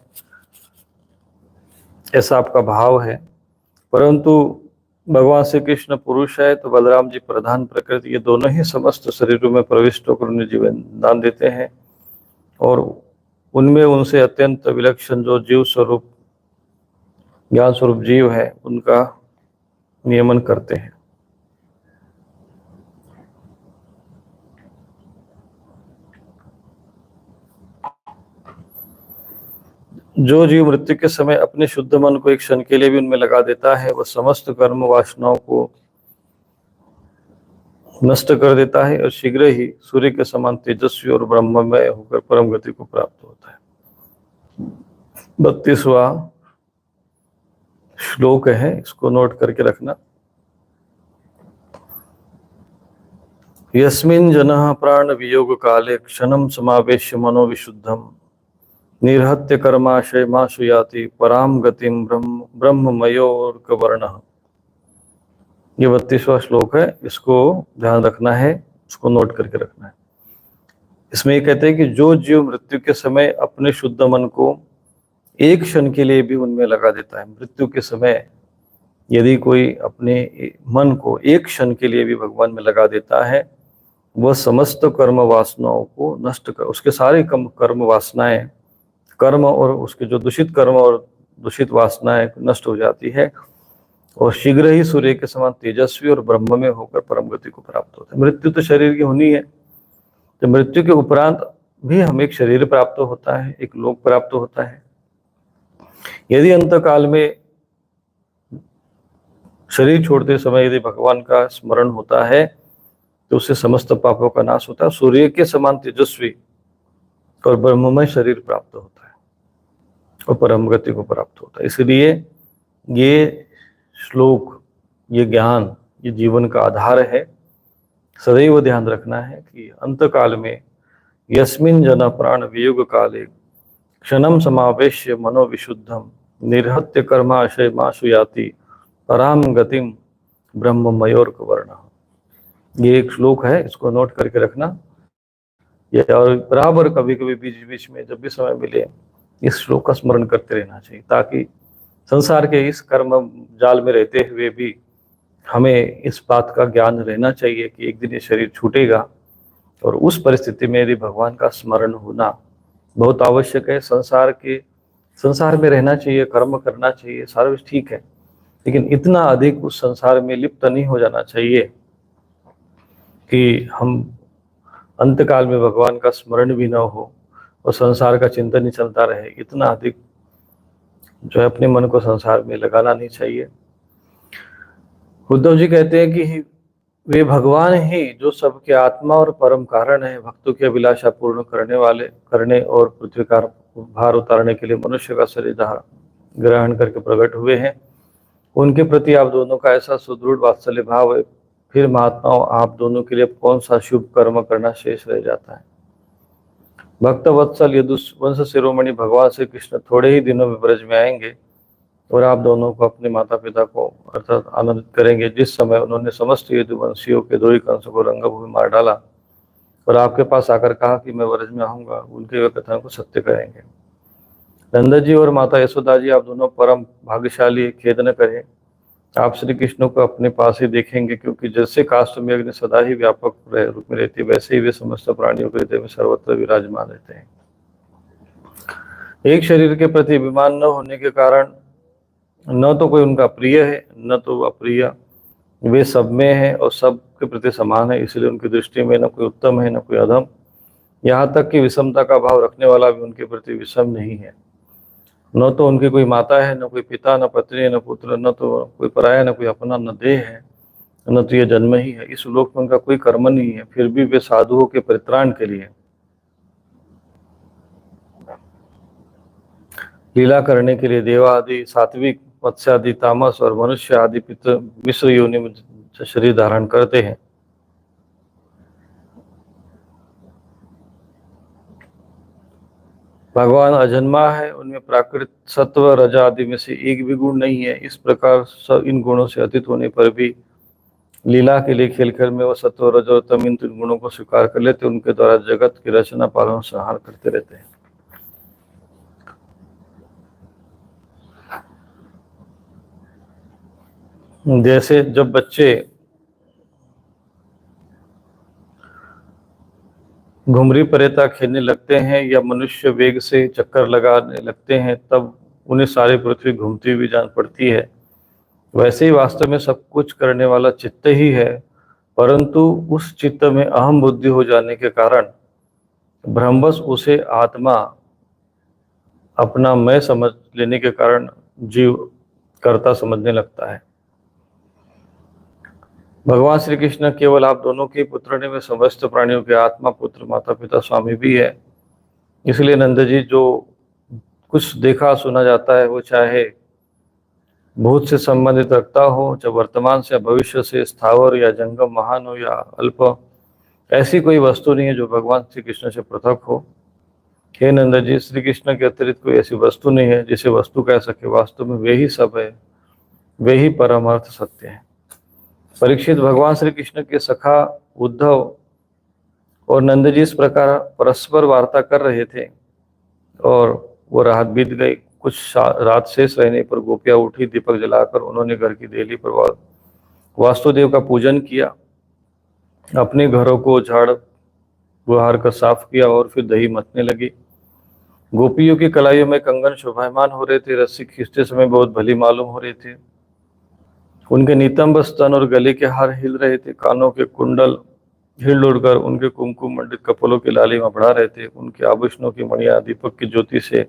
ऐसा आपका भाव है, परंतु भगवान श्री कृष्ण पुरुष है तो बलराम जी प्रधान प्रकृति, ये दोनों ही समस्त शरीरों में प्रविष्ट होकर उन्हें जीवन दान देते हैं और उनमें उनसे अत्यंत विलक्षण जो जीव स्वरूप, ज्ञान स्वरूप जीव है, उनका नियमन करते हैं। जो जीव मृत्यु के समय अपने शुद्ध मन को एक क्षण के लिए भी उनमें लगा देता है, वह समस्त कर्म वासनाओं को नष्ट कर देता है और शीघ्र ही सूर्य के समान तेजस्वी और ब्रह्ममय होकर परम गति को प्राप्त होता है। 32वां श्लोक है, इसको नोट करके रखना। यस्मिन् जनः प्राण वियोग काले क्षणं समावेश्य मनो विशुद्धम निर्हत्य कर्माशय माशु याति पराम गतिम ब्रह्ममयोर्क वर्णः। ये 32वां श्लोक है, इसको ध्यान रखना है, इसको नोट करके रखना है। इसमें ये कहते हैं कि जो जीव मृत्यु के समय अपने शुद्ध मन को एक क्षण के लिए भी उनमें लगा देता है, मृत्यु के समय यदि कोई अपने मन को एक क्षण के लिए भी भगवान में लगा देता है, वह समस्त कर्म वासनाओं को नष्ट कर, उसके सारे कर्म वासनाएं, कर्म और उसके जो दूषित कर्म और दूषित वासनाएं नष्ट हो जाती है और शीघ्र ही सूर्य के समान तेजस्वी और ब्रह्म में होकर परम गति को प्राप्त होता है। मृत्यु तो शरीर की होनी है, तो मृत्यु के उपरांत भी हमें एक शरीर प्राप्त होता है, एक लोक प्राप्त होता है। यदि अंतकाल में शरीर छोड़ते समय यदि भगवान का स्मरण होता है तो उससे समस्त पापों का नाश होता है। सूर्य के समान तेजस्वी और ब्रह्ममय शरीर प्राप्त होता है और परम गति को प्राप्त होता है। इसलिए ये श्लोक, ये ज्ञान, ये जीवन का आधार है। सदैव ध्यान रखना है कि अंत काल में यस्मिन जन प्राण वियोग काले क्षणम समावेश्य मनो विशुद्धम निर्हत्य कर्माशय माशु याति पराम गतिम ब्रह्ममयोर्क वर्ण। ये एक श्लोक है, इसको नोट करके रखना। ये और बराबर कभी कभी बीच बीच में जब भी समय मिले इस श्लोक का स्मरण करते रहना चाहिए, ताकि संसार के इस कर्म जाल में रहते हुए भी हमें इस बात का ज्ञान रहना चाहिए कि एक दिन ये शरीर छूटेगा, और उस परिस्थिति में यदि भगवान का स्मरण होना बहुत आवश्यक है। संसार में रहना चाहिए, कर्म करना चाहिए, सारा कुछ ठीक है, लेकिन इतना अधिक उस संसार में लिप्त नहीं हो जाना चाहिए कि हम अंतकाल में भगवान का स्मरण भी न हो और संसार का चिंतन ही चलता रहे। इतना अधिक जो है अपने मन को संसार में लगाना नहीं चाहिए। उद्धव जी कहते हैं कि वे भगवान ही जो सबके आत्मा और परम कारण है, भक्तों की अभिलाषा पूर्ण करने और पृथ्वी का भार उतारने के लिए मनुष्य का शरीर ग्रहण करके प्रकट हुए हैं। उनके प्रति आप दोनों का ऐसा सुदृढ़ वात्सल्य भाव है, फिर महात्माओं आप दोनों के लिए कौन सा शुभ कर्म करना शेष रह जाता है। भक्त वत्सल यदुवंश शिरोमणि भगवान श्री कृष्ण थोड़े ही दिनों में ब्रज में आएंगे और आप दोनों को अपने माता पिता को अर्थात आनंदित करेंगे। जिस समय उन्होंने समस्त यदुवंशियों के 2 ही कंसों को रंगभूमि मार डाला और आपके पास आकर कहा कि मैं ब्रज में आऊंगा, उनके वे कथन को सत्य करेंगे। नंद जी और माता यशोदा जी आप दोनों परम भाग्यशाली, खेद न करें, आप श्री कृष्ण को अपने पास ही देखेंगे, क्योंकि जैसे काष्ठ में अग्नि सदा ही व्यापक रूप में रहती है, वैसे ही वे समस्त प्राणियों के हृदय में सर्वत्र विराजमान रहते हैं। एक शरीर के प्रति अभिमान न होने के कारण न तो कोई उनका प्रिय है न तो अप्रिय, वे सब में है और सब के प्रति समान है। इसलिए उनकी दृष्टि में न कोई उत्तम है न कोई अधम, यहाँ तक कि विषमता का भाव रखने वाला भी उनके प्रति विषम नहीं है। न तो उनकी कोई माता है, न कोई पिता, न पत्नी, न पुत्र, न तो कोई पराया, न कोई अपना, न देह है, न तो यह जन्म ही है। इस लोक में उनका कोई कर्म नहीं है, फिर भी वे साधुओं के परित्राण के लिए लीला करने के लिए देवा आदि, सात्विक, मत्स्य आदि तामस और मनुष्य आदि पितृ मिश्र योनि में शरीर धारण करते हैं। भगवान अजन्मा है, उनमें प्राकृत सत्व रजा आदि में से एक भी गुण नहीं है। इस प्रकार सब इन गुणों से अतीत होने पर भी लीला के लिए खेलकर में वो सत्व रज और तम इन 3 गुणों को स्वीकार कर लेते, उनके द्वारा जगत की रचना पालन संहार करते रहते हैं। जैसे जब बच्चे घुमरी परेता खेलने लगते हैं या मनुष्य वेग से चक्कर लगाने लगते हैं, तब उन्हें सारी पृथ्वी घूमती हुई जान पड़ती है। वैसे ही वास्तव में सब कुछ करने वाला चित्त ही है, परंतु उस चित्त में अहम बुद्धि हो जाने के कारण भ्रमवश उसे आत्मा अपना मैं समझ लेने के कारण जीव कर्ता समझने लगता है। भगवान श्री कृष्ण केवल आप दोनों के पुत्र ने, वे समस्त प्राणियों के आत्मा, पुत्र, माता पिता, स्वामी भी है। इसलिए नंद जी, जो कुछ देखा सुना जाता है वो चाहे भूत से संबंधित रखता हो, चाहे वर्तमान से भविष्य से, स्थावर या जंगम, महान हो या अल्प, ऐसी कोई वस्तु नहीं है जो भगवान श्री कृष्ण से पृथक हो। हे नंद जी, श्री कृष्ण के अतिरिक्त कोई ऐसी वस्तु नहीं है जिसे वस्तु कह सके। वास्तव में वे ही सब है, वे ही परमार्थ सत्य है। परीक्षित, भगवान श्री कृष्ण के सखा उद्धव और नंद जी इस प्रकार परस्पर वार्ता कर रहे थे और वो रात बीत गई। कुछ रात शेष रहने पर गोपियां उठी, दीपक जलाकर उन्होंने घर की देहली पर वासुदेव का पूजन किया, अपने घरों को झाड़ बुहार कर साफ किया और फिर दही मथने लगी। गोपियों की कलाइयों में कंगन शोभायमान हो रहे थे, रस्सी खींचते समय बहुत भली मालूम हो रहे थे। उनके नितंब स्तन और गले के हार हिल रहे थे, कानों के कुंडल हिल उड़कर उनके कुमकुम मंडित कपोलों की लालिमा बढ़ा रहे थे। उनके आभूषणों की मणियां दीपक की ज्योति से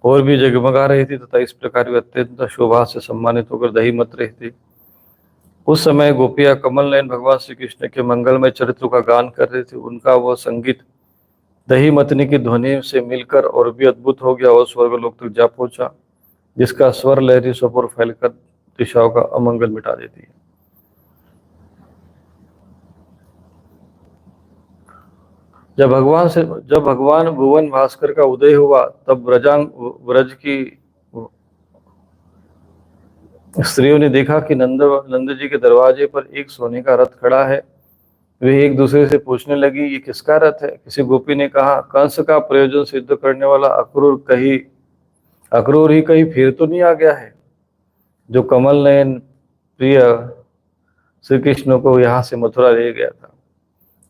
और भी जगमगा रही थी तथा इस प्रकार वे अत्यंत शोभा से सम्मानित होकर दही मत रहे थे। उस समय गोपियां कमल नयन भगवान श्री कृष्ण के मंगलमय चरित्र का गान कर रहे थे। उनका वह संगीत दही मतनी की ध्वनि से मिलकर और भी अद्भुत हो गया और स्वर्गलोक तक जा पहुंचा, जिसका स्वर लहरी सपोर फैलकर दिशाओं का अमंगल मिटा देती है। जब भगवान भुवन भास्कर का उदय हुआ, तब ब्रज की स्त्रियों ने देखा कि नंद जी के दरवाजे पर एक सोने का रथ खड़ा है। वे एक दूसरे से पूछने लगी, ये किसका रथ है? किसी गोपी ने कहा, कंस का प्रयोजन सिद्ध करने वाला अक्रूर ही कहीं फिर तो नहीं आ गया है, जो कमल नयन प्रिय श्री कृष्ण को यहाँ से मथुरा ले गया था।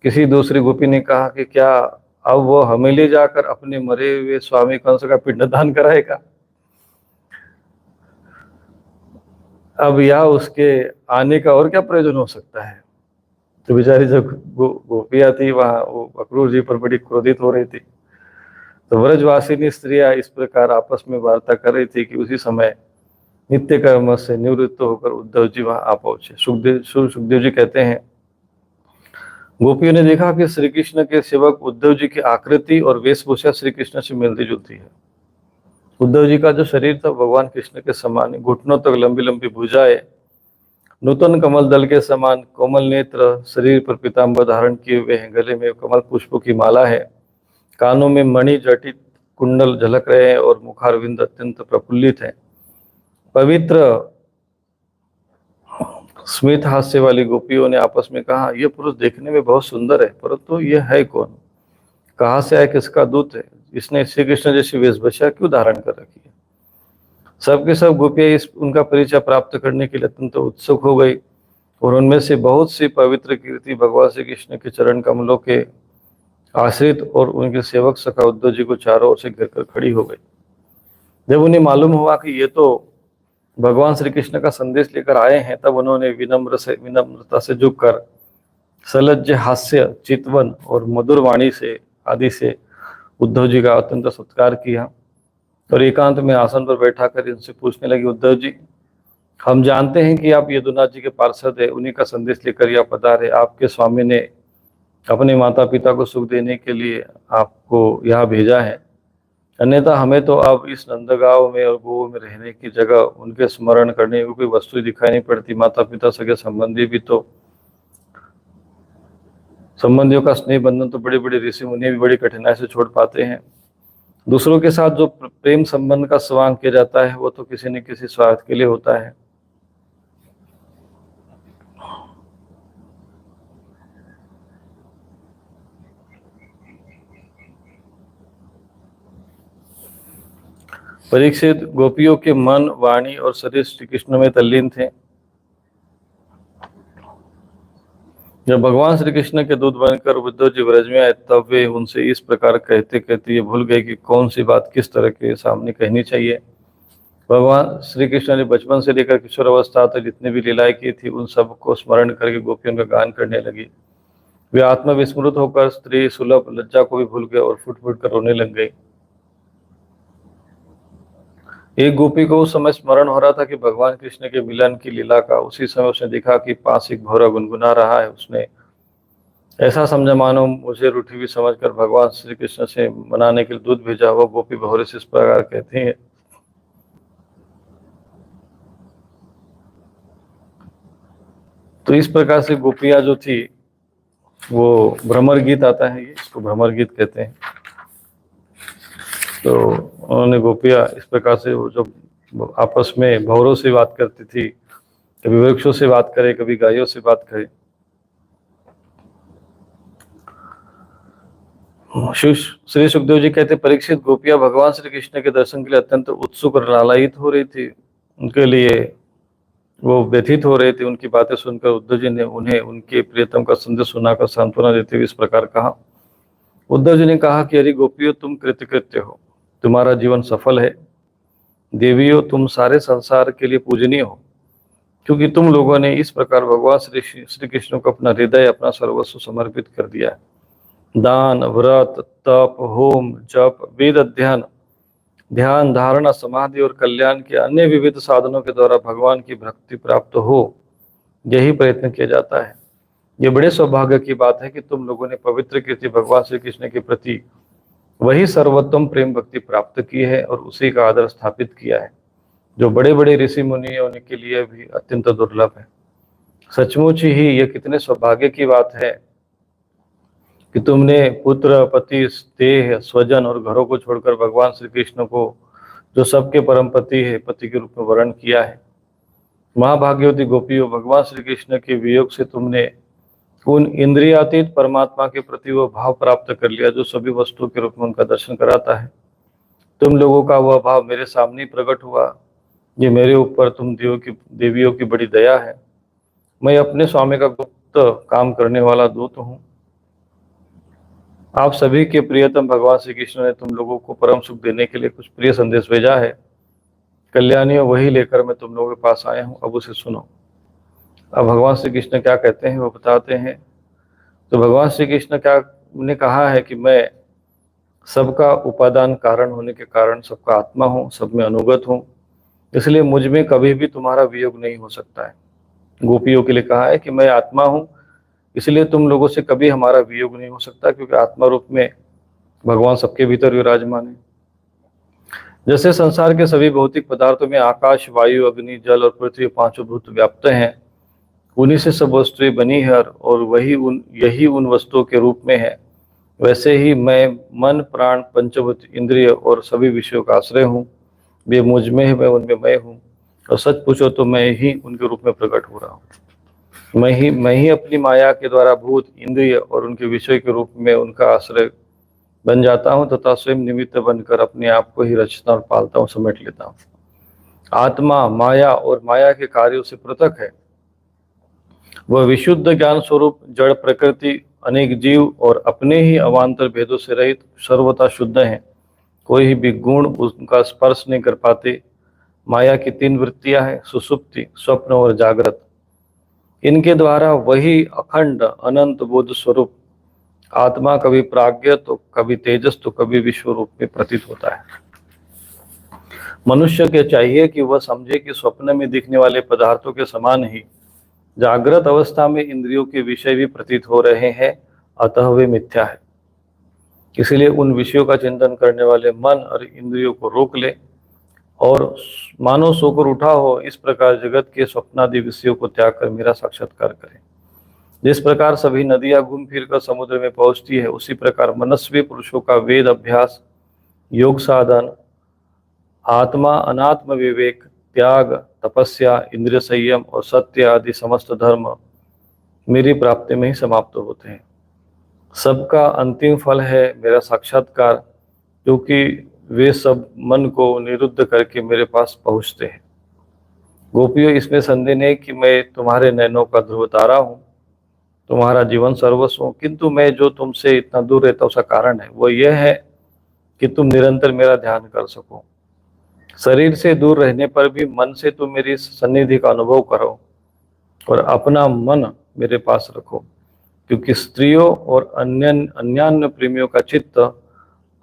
किसी दूसरी गोपी ने कहा कि क्या अब वो हमें ले जाकर अपने मरे हुए स्वामी कंस का पिंडदान कराएगा? अब यह उसके आने का और क्या प्रयोजन हो सकता है? तो बेचारी जो गोपियां थी वहां, वो अक्रूर जी पर बड़ी क्रोधित हो रही थी। तो व्रजवासिनी स्त्रियां इस प्रकार आपस में वार्ता कर रही थी कि उसी समय नित्य कर्म से निवृत्त होकर उद्धव जी वहां आ पहुंचे। सुखदेव जी कहते हैं, गोपियों ने देखा कि श्री कृष्ण के सेवक उद्धव जी की आकृति और वेशभूषा श्री कृष्ण से मिलती जुलती है। उद्धव जी का जो शरीर था भगवान कृष्ण के समान, घुटनों तक लंबी लंबी भुजाएं, नूतन कमल दल के समान कोमल नेत्र, शरीर पर पीताम्बर धारण किए हुए हैं, गले में कमल पुष्पों की माला है, कानों में मणि जटित कुंडल झलक रहे हैं और मुखारविंद अत्यंत प्रफुल्लित है। पवित्र स्मित हास्य वाली गोपियों ने आपस में कहा, यह पुरुष देखने में बहुत सुंदर है, परंतु यह है कौन? कहाँ से आया? किसका दूत है? इसने श्री कृष्ण जैसी वेशभूषा क्यों धारण कर रखी है? सबके सब गोपियां उनका परिचय प्राप्त करने के लिए अत्यंत उत्सुक हो गई और उनमें से बहुत सी पवित्र कीर्ति भगवान श्री कृष्ण के चरण कमलों के आश्रित और उनके सेवक सखा उद्धव जी को चारों ओर से घेर कर खड़ी हो गई। जब उन्हें मालूम हुआ कि ये तो भगवान श्री कृष्ण का संदेश लेकर आए हैं, तब उन्होंने विनम्रता से झुककर सलज्ज हास्य, चितवन और मधुर वाणी से आदि से उद्धव जी का अत्यंत सत्कार किया और एकांत में आसन पर बैठा कर इनसे पूछने लगी, उद्धव जी, हम जानते हैं कि आप यदुनाथ जी के पार्षद है, उन्हीं का संदेश लेकर यह पधारे। आपके स्वामी ने अपने माता पिता को सुख देने के लिए आपको यहाँ भेजा है, अन्यथा हमें तो अब इस नंदगांव में और गोव में रहने की जगह उनके स्मरण करने की कोई वस्तु दिखाई नहीं पड़ती। माता पिता सगे संबंधी भी तो, संबंधियों का स्नेह बंधन तो बड़े बड़े ऋषि मुनि भी बड़ी कठिनाई से छोड़ पाते हैं। दूसरों के साथ जो प्रेम संबंध का स्वांग किया जाता है वो तो किसी न किसी स्वार्थ के लिए होता है। परीक्षित, गोपियों के मन, वाणी और शरीर श्री कृष्ण में तल्लीन थे। जब भगवान श्री कृष्ण के दूत बनकर उद्धव जी व्रज में आए, तब वे उनसे इस प्रकार कहते कहते ये भूल गए कि कौन सी बात किस तरह के सामने कहनी चाहिए। भगवान श्री कृष्ण ने बचपन से लेकर किशोर अवस्था तक जितनी भी लीलाएं की थी, उन सब को स्मरण करके गोपियों का गान करने लगी। वे आत्मविस्मृत होकर स्त्री सुलभ लज्जा को भी भूल गए और फुट फुट कर रोने लग गई। एक गोपी को उस समय स्मरण हो रहा था कि भगवान कृष्ण के मिलन की लीला का। उसी समय उसने देखा कि पास एक भौरा गुनगुना रहा है। उसने ऐसा समझा मानो मुझे रूठी हुई समझकर भगवान श्री कृष्ण से मनाने के लिए दूध भेजा। वो गोपी भौरे से इस प्रकार कहती है, तो इस प्रकार से गोपियां जो थी वो भ्रमर गीत आता है, इसको भ्रमर गीत कहते हैं। तो उन्होंने गोपियां इस प्रकार से वो जो आपस में भौरों से बात करती थी, कभी वृक्षों से बात करे, कभी गायों से बात करे। श्री सुखदेव जी कहते, परीक्षित, गोपियां भगवान श्री कृष्ण के दर्शन के लिए अत्यंत उत्सुक और लालायित हो रही थी। उनके लिए वो व्यथित हो रहे थे। उनकी बातें सुनकर उद्धव जी ने उन्हें उनके प्रियतम का संदेश सुनाकर सांत्वना देते हुए इस प्रकार कहा। उद्धव जी ने कहा कि अरे गोपियों, तुम कृतकृत्य हो, तुम्हारा जीवन सफल है। देवियों, तुम सारे संसार के लिए पूजनीय हो, क्योंकि तुम लोगों ने इस प्रकार भगवान श्री कृष्ण को अपना हृदय, अपना सर्वस्व समर्पित कर दिया है। दान, व्रत, तप, होम, जप, वेद अध्ययन, ध्यान, धारणा, समाधि और कल्याण के अन्य विविध साधनों के द्वारा भगवान की भक्ति प्राप्त हो, यही प्रयत्न किया जाता है। ये बड़े सौभाग्य की बात है कि तुम लोगों ने पवित्र कीर्ति भगवान श्री कृष्ण के प्रति वही सर्वोत्तम प्रेम भक्ति प्राप्त की है और उसी का आदर स्थापित किया है, जो बड़े बड़े ऋषि मुनि हैं उनके लिए भी अत्यंत दुर्लभ है। सचमुच ही ये कितने सौभाग्य की बात है कि तुमने पुत्र, पति, देह, स्वजन और घरों को छोड़कर भगवान श्री कृष्ण को, जो सबके परम पति है, पति के रूप में वर्ण किया है। महाभाग्यवती गोपियों, भगवान श्री कृष्ण के वियोग से तुमने उन इंद्रियातीत परमात्मा के प्रति वो भाव प्राप्त कर लिया जो सभी वस्तुओं के रूप में उनका दर्शन कराता है। तुम लोगों का वह भाव मेरे सामने ही प्रकट हुआ। ये मेरे ऊपर तुम देवियों की बड़ी दया है। मैं अपने स्वामी का गुप्त काम करने वाला दूत हूँ। आप सभी के प्रियतम भगवान श्री कृष्ण ने तुम लोगों को परम सुख देने के लिए कुछ प्रिय संदेश भेजा है। कल्याणियों, वही लेकर मैं तुम लोगों के पास आया हूँ, अब उसे सुनो। अब भगवान श्री कृष्ण क्या कहते हैं वो बताते हैं। तो भगवान श्री कृष्ण क्या ने कहा है कि मैं सबका उपादान कारण होने के कारण सबका आत्मा हूँ, सब में अनुगत हूँ, इसलिए मुझ में कभी भी तुम्हारा वियोग नहीं हो सकता है। गोपियों के लिए कहा है कि मैं आत्मा हूँ, इसलिए तुम लोगों से कभी हमारा वियोग नहीं हो सकता, क्योंकि आत्मा रूप में भगवान सबके भीतर विराजमान है। जैसे संसार के सभी भौतिक पदार्थों में आकाश, वायु, अग्नि, जल और पृथ्वी पांचों भूत व्याप्त हैं, उन्हीं से सब वस्तुएं बनी है और यही उन वस्तुओं के रूप में है, वैसे ही मैं मन, प्राण, पंचभूत, इंद्रिय और सभी विषयों का आश्रय हूँ। वे मुझ में है, मैं उनमें मैं हूँ, और सच पूछो तो मैं ही उनके रूप में प्रकट हो रहा हूँ। मैं ही अपनी माया के द्वारा भूत, इंद्रिय और उनके विषय के रूप में उनका आश्रय बन जाता हूँ तथा स्वयं निमित्त बनकर अपने आप को ही रचता और पालता हूँ, समेट लेता हूँ। आत्मा माया और माया के कार्यों से पृथक है। वह विशुद्ध ज्ञान स्वरूप जड़ प्रकृति, अनेक जीव और अपने ही अवान्तर भेदों से रहित सर्वथा शुद्ध है। कोई भी गुण उनका स्पर्श नहीं कर पाते। माया की तीन वृत्तियां हैं, सुसुप्ति, स्वप्न और जागृत। इनके द्वारा वही अखंड अनंत बोध स्वरूप आत्मा कभी प्राज्ञ तो कभी तेजस तो कभी विश्व रूप में प्रतीत होता है। मनुष्य के चाहिए कि वह समझे कि स्वप्न में दिखने वाले पदार्थों के समान ही जागृत अवस्था में इंद्रियों के विषय भी प्रतीत हो रहे हैं, अतः वे मिथ्या है। इसलिए उन विषयों का चिंतन करने वाले मन और इंद्रियों को रोक ले और मानो सोकर उठा हो, इस प्रकार जगत के स्वप्नादि विषयों को त्याग कर मेरा साक्षात्कार करें। जिस प्रकार सभी नदियां घूम फिर कर समुद्र में पहुंचती है, उसी प्रकार मनस्वी पुरुषों का वेद अभ्यास, योग साधन, आत्मा अनात्म विवेक, त्याग, तपस्या, इंद्रिय संयम और सत्य आदि समस्त धर्म मेरी प्राप्ति में ही समाप्त होते हैं। सबका अंतिम फल है मेरा साक्षात्कार, क्योंकि वे सब मन को निरुद्ध करके मेरे पास पहुंचते हैं। गोपियों, इसमें संदेह नहीं कि मैं तुम्हारे नैनों का ध्रुव तारा हूँ, तुम्हारा जीवन सर्वस्व हूँ, किंतु मैं जो तुमसे इतना दूर रहता उसका कारण है वो यह है कि तुम निरंतर मेरा ध्यान कर सको। शरीर से दूर रहने पर भी मन से तुम मेरी सन्निधि का अनुभव करो और अपना मन मेरे पास रखो, क्योंकि स्त्रियों और अन्यान्य प्रेमियों का चित्त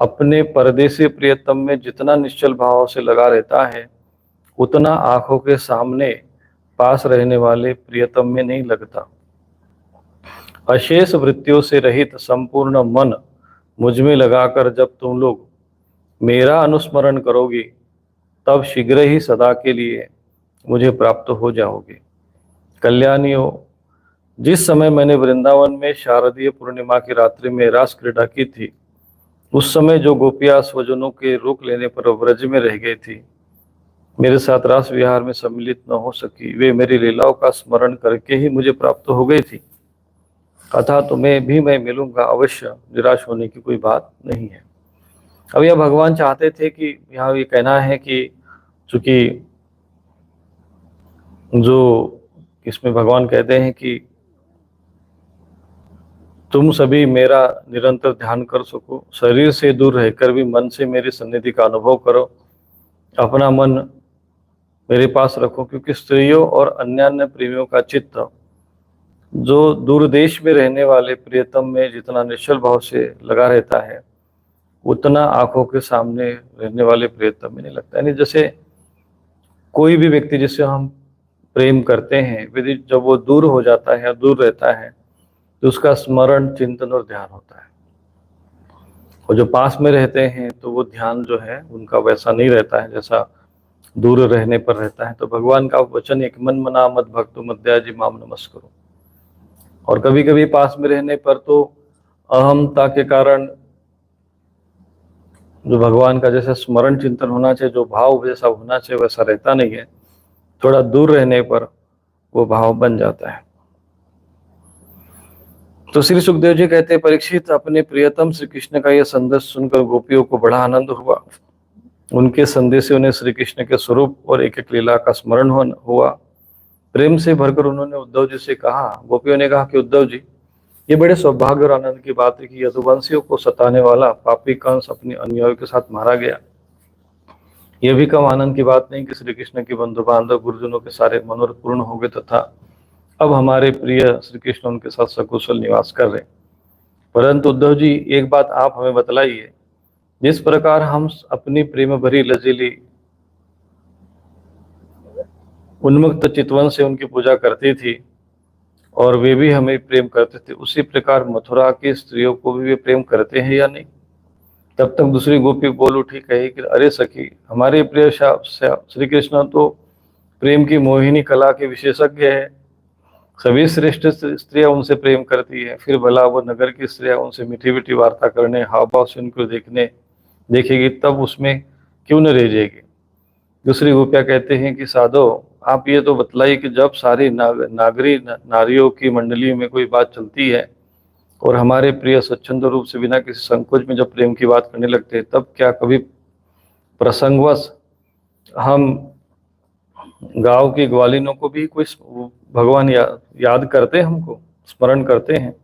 अपने परदेसी प्रियतम में जितना निश्चल भाव से लगा रहता है, उतना आंखों के सामने पास रहने वाले प्रियतम में नहीं लगता। अशेष वृत्तियों से रहित संपूर्ण मन मुझ में लगाकर जब तुम लोग मेरा अनुस्मरण करोगी, तब शीघ्र ही सदा के लिए मुझे प्राप्त हो जाओगे। कल्याणियों, जिस समय मैंने वृंदावन में शारदीय पूर्णिमा की रात्रि में रास क्रीड़ा की थी, उस समय जो गोपियां स्वजनों के रोक लेने पर व्रज में रह गई थी, मेरे साथ रास विहार में सम्मिलित न हो सकी, वे मेरी लीलाओं का स्मरण करके ही मुझे प्राप्त हो गई थी। अतः तुम्हें भी मैं मिलूंगा अवश्य, निराश होने की कोई बात नहीं है। अब यह भगवान चाहते थे कि यहाँ ये कहना है कि चूंकि जो इसमें भगवान कहते हैं कि तुम सभी मेरा निरंतर ध्यान कर सको, शरीर से दूर रहकर भी मन से मेरी सन्निधि का अनुभव करो, अपना मन मेरे पास रखो, क्योंकि स्त्रियों और अन्य प्रेमियों का चित्त जो दूर देश में रहने वाले प्रियतम में जितना निश्चल भाव से लगा रहता है, उतना आंखों के सामने रहने वाले प्रियतम में नहीं लगता। यानी जैसे कोई भी व्यक्ति जिससे हम प्रेम करते हैं, यदि जब वो दूर हो जाता है, दूर रहता है, तो उसका स्मरण, चिंतन और ध्यान होता है। और जो पास में रहते हैं तो वो ध्यान जो है उनका वैसा नहीं रहता है जैसा दूर रहने पर रहता है। तो भगवान का वचन एक मन मना मत भक्तो मध्याजी माम नमस्करो। और कभी कभी पास में रहने पर तो अहमता के कारण जो भगवान का जैसा स्मरण चिंतन होना चाहिए, जो भाव जैसा होना चाहिए वैसा रहता नहीं है। थोड़ा दूर रहने पर वो भाव बन जाता है। तो श्री सुखदेव जी कहते हैं, परीक्षित अपने प्रियतम श्री कृष्ण का यह संदेश सुनकर गोपियों को बड़ा आनंद हुआ। उनके संदेश से उन्हें श्री कृष्ण के स्वरूप और एक एक लीला का स्मरण हुआ। प्रेम से भरकर उन्होंने उद्धव जी से कहा, गोपियों ने कहा कि उद्धव जी, ये बड़े सौभाग्य और आनंद की बात है कि यदुवंशियों को सताने वाला पापी कंस अपने अनुयायियों के साथ मारा गया। यह भी कम आनंद की बात नहीं कि श्री कृष्ण के बंधु बांधव गुरुजनों के सारे मनोरथ पूर्ण हो गए तथा अब हमारे प्रिय श्री कृष्ण उनके साथ सकुशल निवास कर रहे। परंतु उद्धव जी, एक बात आप हमें बतलाइए, जिस प्रकार हम अपनी प्रेम भरी लजीली उन्मुक्त चितवन से उनकी पूजा करती थी और वे भी हमें प्रेम करते थे, उसी प्रकार मथुरा की स्त्रियों को भी वे प्रेम करते हैं या नहीं? तब तक दूसरी गोपी बोल उठी, कही कि अरे सखी, हमारे प्रिय श्री कृष्ण तो प्रेम की मोहिनी कला के विशेषज्ञ है। सभी श्रेष्ठ स्त्रियां उनसे प्रेम करती है, फिर भला वो नगर की स्त्रियां उनसे मीठी मीठी वार्ता करने, हाव भाव से उनको देखेगी तब उसमें क्यों न रह जाएगी? दूसरी गोपियां कहते हैं कि साधो, आप ये तो बतलाइए कि जब सारी नागरी नारियों की मंडली में कोई बात चलती है और हमारे प्रिय स्वच्छंद रूप से बिना किसी संकोच में जब प्रेम की बात करने लगते हैं, तब क्या कभी प्रसंगवश हम गांव की ग्वालिनों को भी कोई भगवान याद करते हैं, हमको स्मरण करते हैं?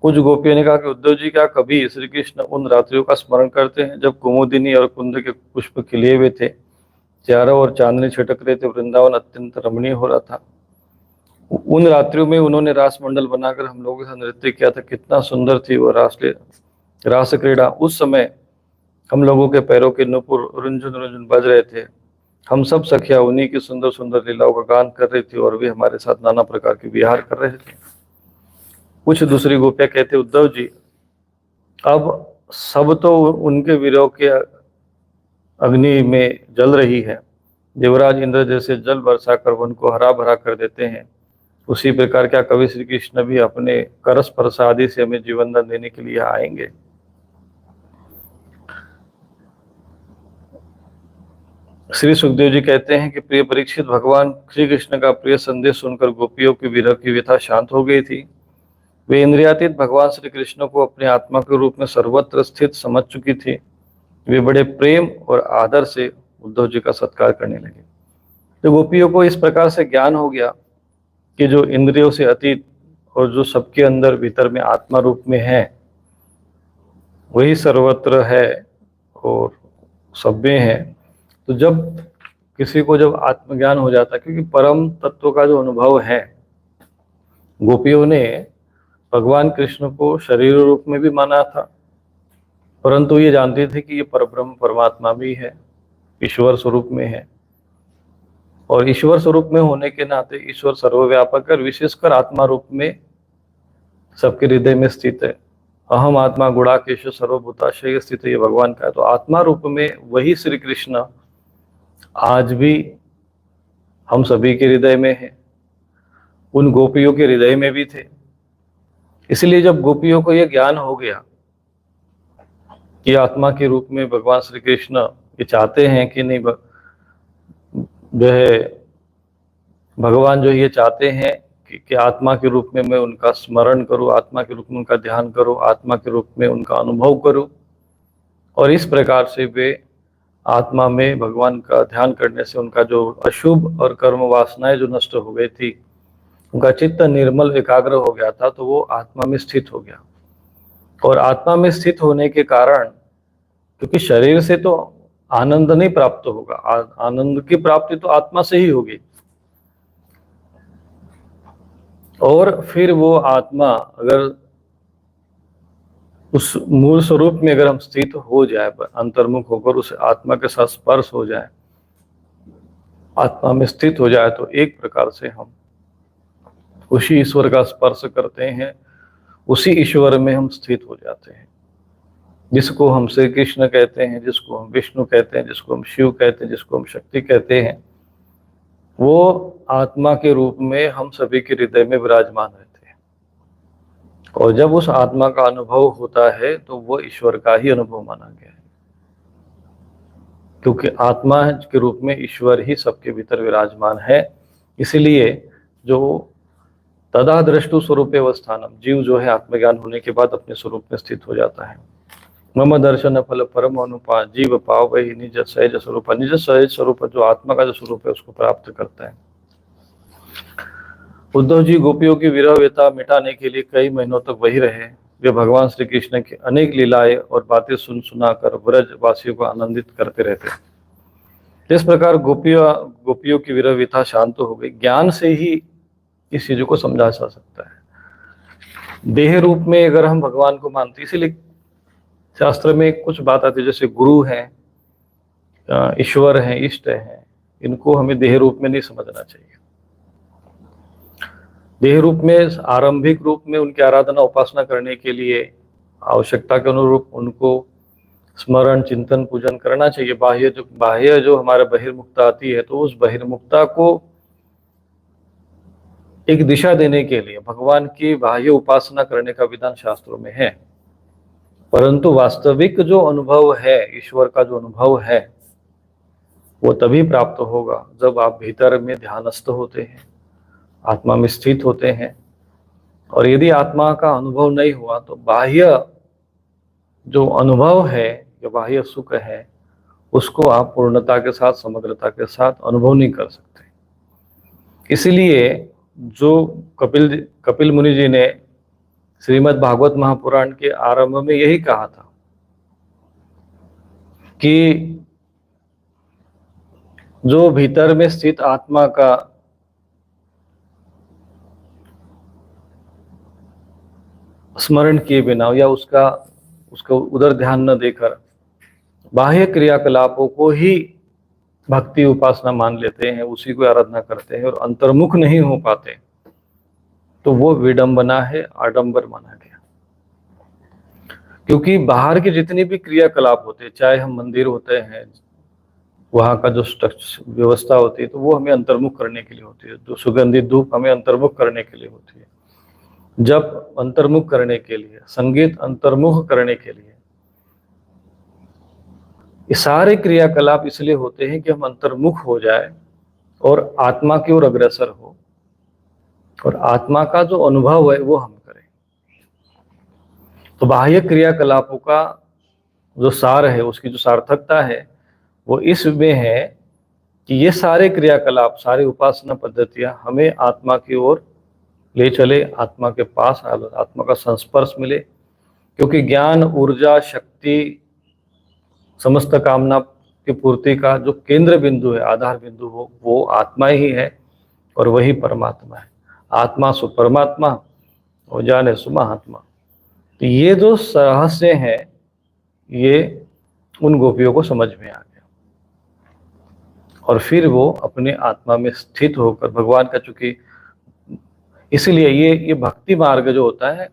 कुछ गोपियों ने कहा कि उद्धव जी, क्या कभी श्री कृष्ण उन रात्रियों का स्मरण करते हैं जब कुमुदिनी और कुंद के पुष्प खिले हुए थे, चारों ओर चांदनी छिटक रहे थे, वृंदावन अत्यंत रमणीय हो रहा था? उन रात्रियों में उन्होंने रास मंडल बनाकर हम लोगों के साथ नृत्य किया था, कितना सुंदर थी वो रास क्रीड़ा। उस समय हम लोगों के पैरों के नुपुर रुंझुन रुंझुन बज रहे थे। हम सब सखिया उन्हीं की सुंदर सुंदर लीलाओं का गान कर रही थी और वे हमारे साथ नाना प्रकार के विहार कर रहे थे। कुछ दूसरी गोपियां कहते, उद्धव जी, अब सब तो उनके विरह के अग्नि में जल रही है। देवराज इंद्र जैसे जल बरसा कर वन को हरा भरा कर देते हैं, उसी प्रकार क्या कवि श्री कृष्ण भी अपने करस प्रसादी से हमें जीवन दान देने के लिए आएंगे? श्री सुखदेव जी कहते हैं कि प्रिय परीक्षित, भगवान श्री कृष्ण का प्रिय संदेश सुनकर गोपियों की विरह की व्यथा शांत हो गई थी। वे इंद्रियातीत भगवान श्री कृष्ण को अपने आत्मा के रूप में सर्वत्र स्थित समझ चुकी थी। वे बड़े प्रेम और आदर से उद्धव जी का सत्कार करने लगे। तो गोपियों को इस प्रकार से ज्ञान हो गया कि जो इंद्रियों से अतीत और जो सबके अंदर भीतर में आत्मा रूप में है, वही सर्वत्र है और सब में है। तो जब किसी को जब आत्मज्ञान हो जाता है, क्योंकि परम तत्व का जो अनुभव है, गोपियों ने भगवान कृष्ण को शरीर रूप में भी माना था, परंतु ये जानते थे कि ये परब्रह्म परमात्मा भी है, ईश्वर स्वरूप में है। और ईश्वर स्वरूप में होने के नाते ईश्वर सर्वव्यापक और विशेषकर आत्मा रूप में सबके हृदय में स्थित है। अहम आत्मा गुणाकेश सर्वभूताशय स्थित है, ये भगवान का है। तो आत्मा रूप में वही श्री कृष्ण आज भी हम सभी के हृदय में है, उन गोपियों के हृदय में भी थे। इसलिए जब गोपियों को यह ज्ञान हो गया कि आत्मा के रूप में भगवान श्री कृष्ण ये चाहते हैं कि नहीं, जो है भगवान जो ये चाहते हैं कि आत्मा के रूप में मैं उनका स्मरण करूं, आत्मा के रूप में उनका ध्यान करूं, आत्मा के रूप में उनका अनुभव करूं, और इस प्रकार से वे आत्मा में भगवान का ध्यान करने से उनका जो अशुभ और कर्म वासनाएं जो नष्ट हो गई थी, उनका चित्त निर्मल एकाग्र हो गया था, तो वो आत्मा में स्थित हो गया। और आत्मा में स्थित होने के कारण, क्योंकि शरीर से तो आनंद नहीं प्राप्त होगा, आनंद की प्राप्ति तो आत्मा से ही होगी। और फिर वो आत्मा अगर उस मूल स्वरूप में अगर हम स्थित हो जाए, अंतर्मुख होकर उस आत्मा के साथ स्पर्श हो जाए, आत्मा में स्थित हो जाए, तो एक प्रकार से हम उसी ईश्वर का स्पर्श करते हैं, उसी ईश्वर में हम स्थित हो जाते हैं। जिसको हम श्री कृष्ण कहते हैं, जिसको हम विष्णु कहते हैं, जिसको हम शिव कहते हैं, जिसको हम शक्ति कहते हैं, वो आत्मा के रूप में हम सभी के हृदय में विराजमान रहते हैं। और जब उस आत्मा का अनुभव होता है तो वो ईश्वर का ही अनुभव माना गया है, क्योंकि आत्मा के रूप में ईश्वर ही सबके भीतर विराजमान है। इसलिए जो तदा दृष्टु स्वरूपे अवस्थानम, जीव जो है आत्मज्ञान होने के बाद अपने स्वरूप में स्थित हो जाता है। मम दर्शन फल परम अनुपा, जीव पाव वही निज सहज स्वरूप, निज सहज स्वरूप जो आत्मा का जो स्वरूप है उसको प्राप्त करता है। उद्धव जी गोपियों की विरह व्यथा मिटाने के लिए कई महीनों तक वही रहे। वे भगवान श्री कृष्ण की अनेक लीलाएं और बातें सुनाकर ब्रज वासियों को आनंदित करते रहते। इस प्रकार गोपियों की विरह व्यथा शांत हो गई। ज्ञान से ही इस चीजों को समझा जा सकता है। देह रूप में अगर हम भगवान को मानते, इसीलिए शास्त्र में कुछ बात आती है, जैसे गुरु हैं, ईश्वर हैं, इष्ट हैं, इनको हमें देह रूप में नहीं समझना चाहिए। देह रूप में, आरंभिक रूप में उनकी आराधना उपासना करने के लिए आवश्यकता के अनुरूप उनको स्मरण चिंतन पूजन करना चाहिए। बाह्य जो हमारा बहिर्मुक्ता आती है, तो उस बहिर्मुक्ता को एक दिशा देने के लिए भगवान की बाह्य उपासना करने का विधान शास्त्रों में है। परंतु वास्तविक जो अनुभव है, ईश्वर का जो अनुभव है, वो तभी प्राप्त होगा जब आप भीतर में ध्यानस्थ होते हैं, आत्मा में स्थित होते हैं। और यदि आत्मा का अनुभव नहीं हुआ तो बाह्य जो अनुभव है या बाह्य सुख है, उसको आप पूर्णता के साथ, समग्रता के साथ अनुभव नहीं कर सकते। इसलिए जो कपिल मुनि जी ने श्रीमद् भागवत महापुराण के आरंभ में यही कहा था कि जो भीतर में स्थित आत्मा का स्मरण किए बिना या उसका उधर ध्यान न देकर बाह्य क्रियाकलापों को ही भक्ति उपासना मान लेते हैं, उसी को आराधना करते हैं और अंतर्मुख नहीं हो पाते, तो वो विडंबना है, आडंबर माना गया। क्योंकि बाहर की जितनी भी क्रियाकलाप होते हैं, चाहे हम मंदिर होते हैं, वहाँ का जो व्यवस्था होती है, तो वो हमें अंतर्मुख करने के लिए होती है। जो सुगंधित धूप हमें अंतर्मुख करने के लिए होती है, जब अंतर्मुख करने के लिए, संगीत अंतर्मुख करने के लिए, ये सारे क्रियाकलाप इसलिए होते हैं कि हम अंतर्मुख हो जाए और आत्मा की ओर अग्रसर हो और आत्मा का जो अनुभव है वो हम करें। तो बाह्य क्रियाकलापों का जो सार है, उसकी जो सार्थकता है, वो इसमें है कि ये सारे क्रियाकलाप, सारी उपासना पद्धतियां हमें आत्मा की ओर ले चले, आत्मा के पास आत्मा का संस्पर्श मिले। क्योंकि ज्ञान, ऊर्जा, शक्ति, समस्त कामना की पूर्ति का जो केंद्र बिंदु है, आधार बिंदु हो, वो आत्मा ही है और वही परमात्मा है। आत्मा सु परमात्मा और जाने सु महात्मा। तो ये जो रहस्य है, ये उन गोपियों को समझ में आ गया और फिर वो अपने आत्मा में स्थित होकर भगवान का, चूंकि इसलिए ये भक्ति मार्ग जो होता है,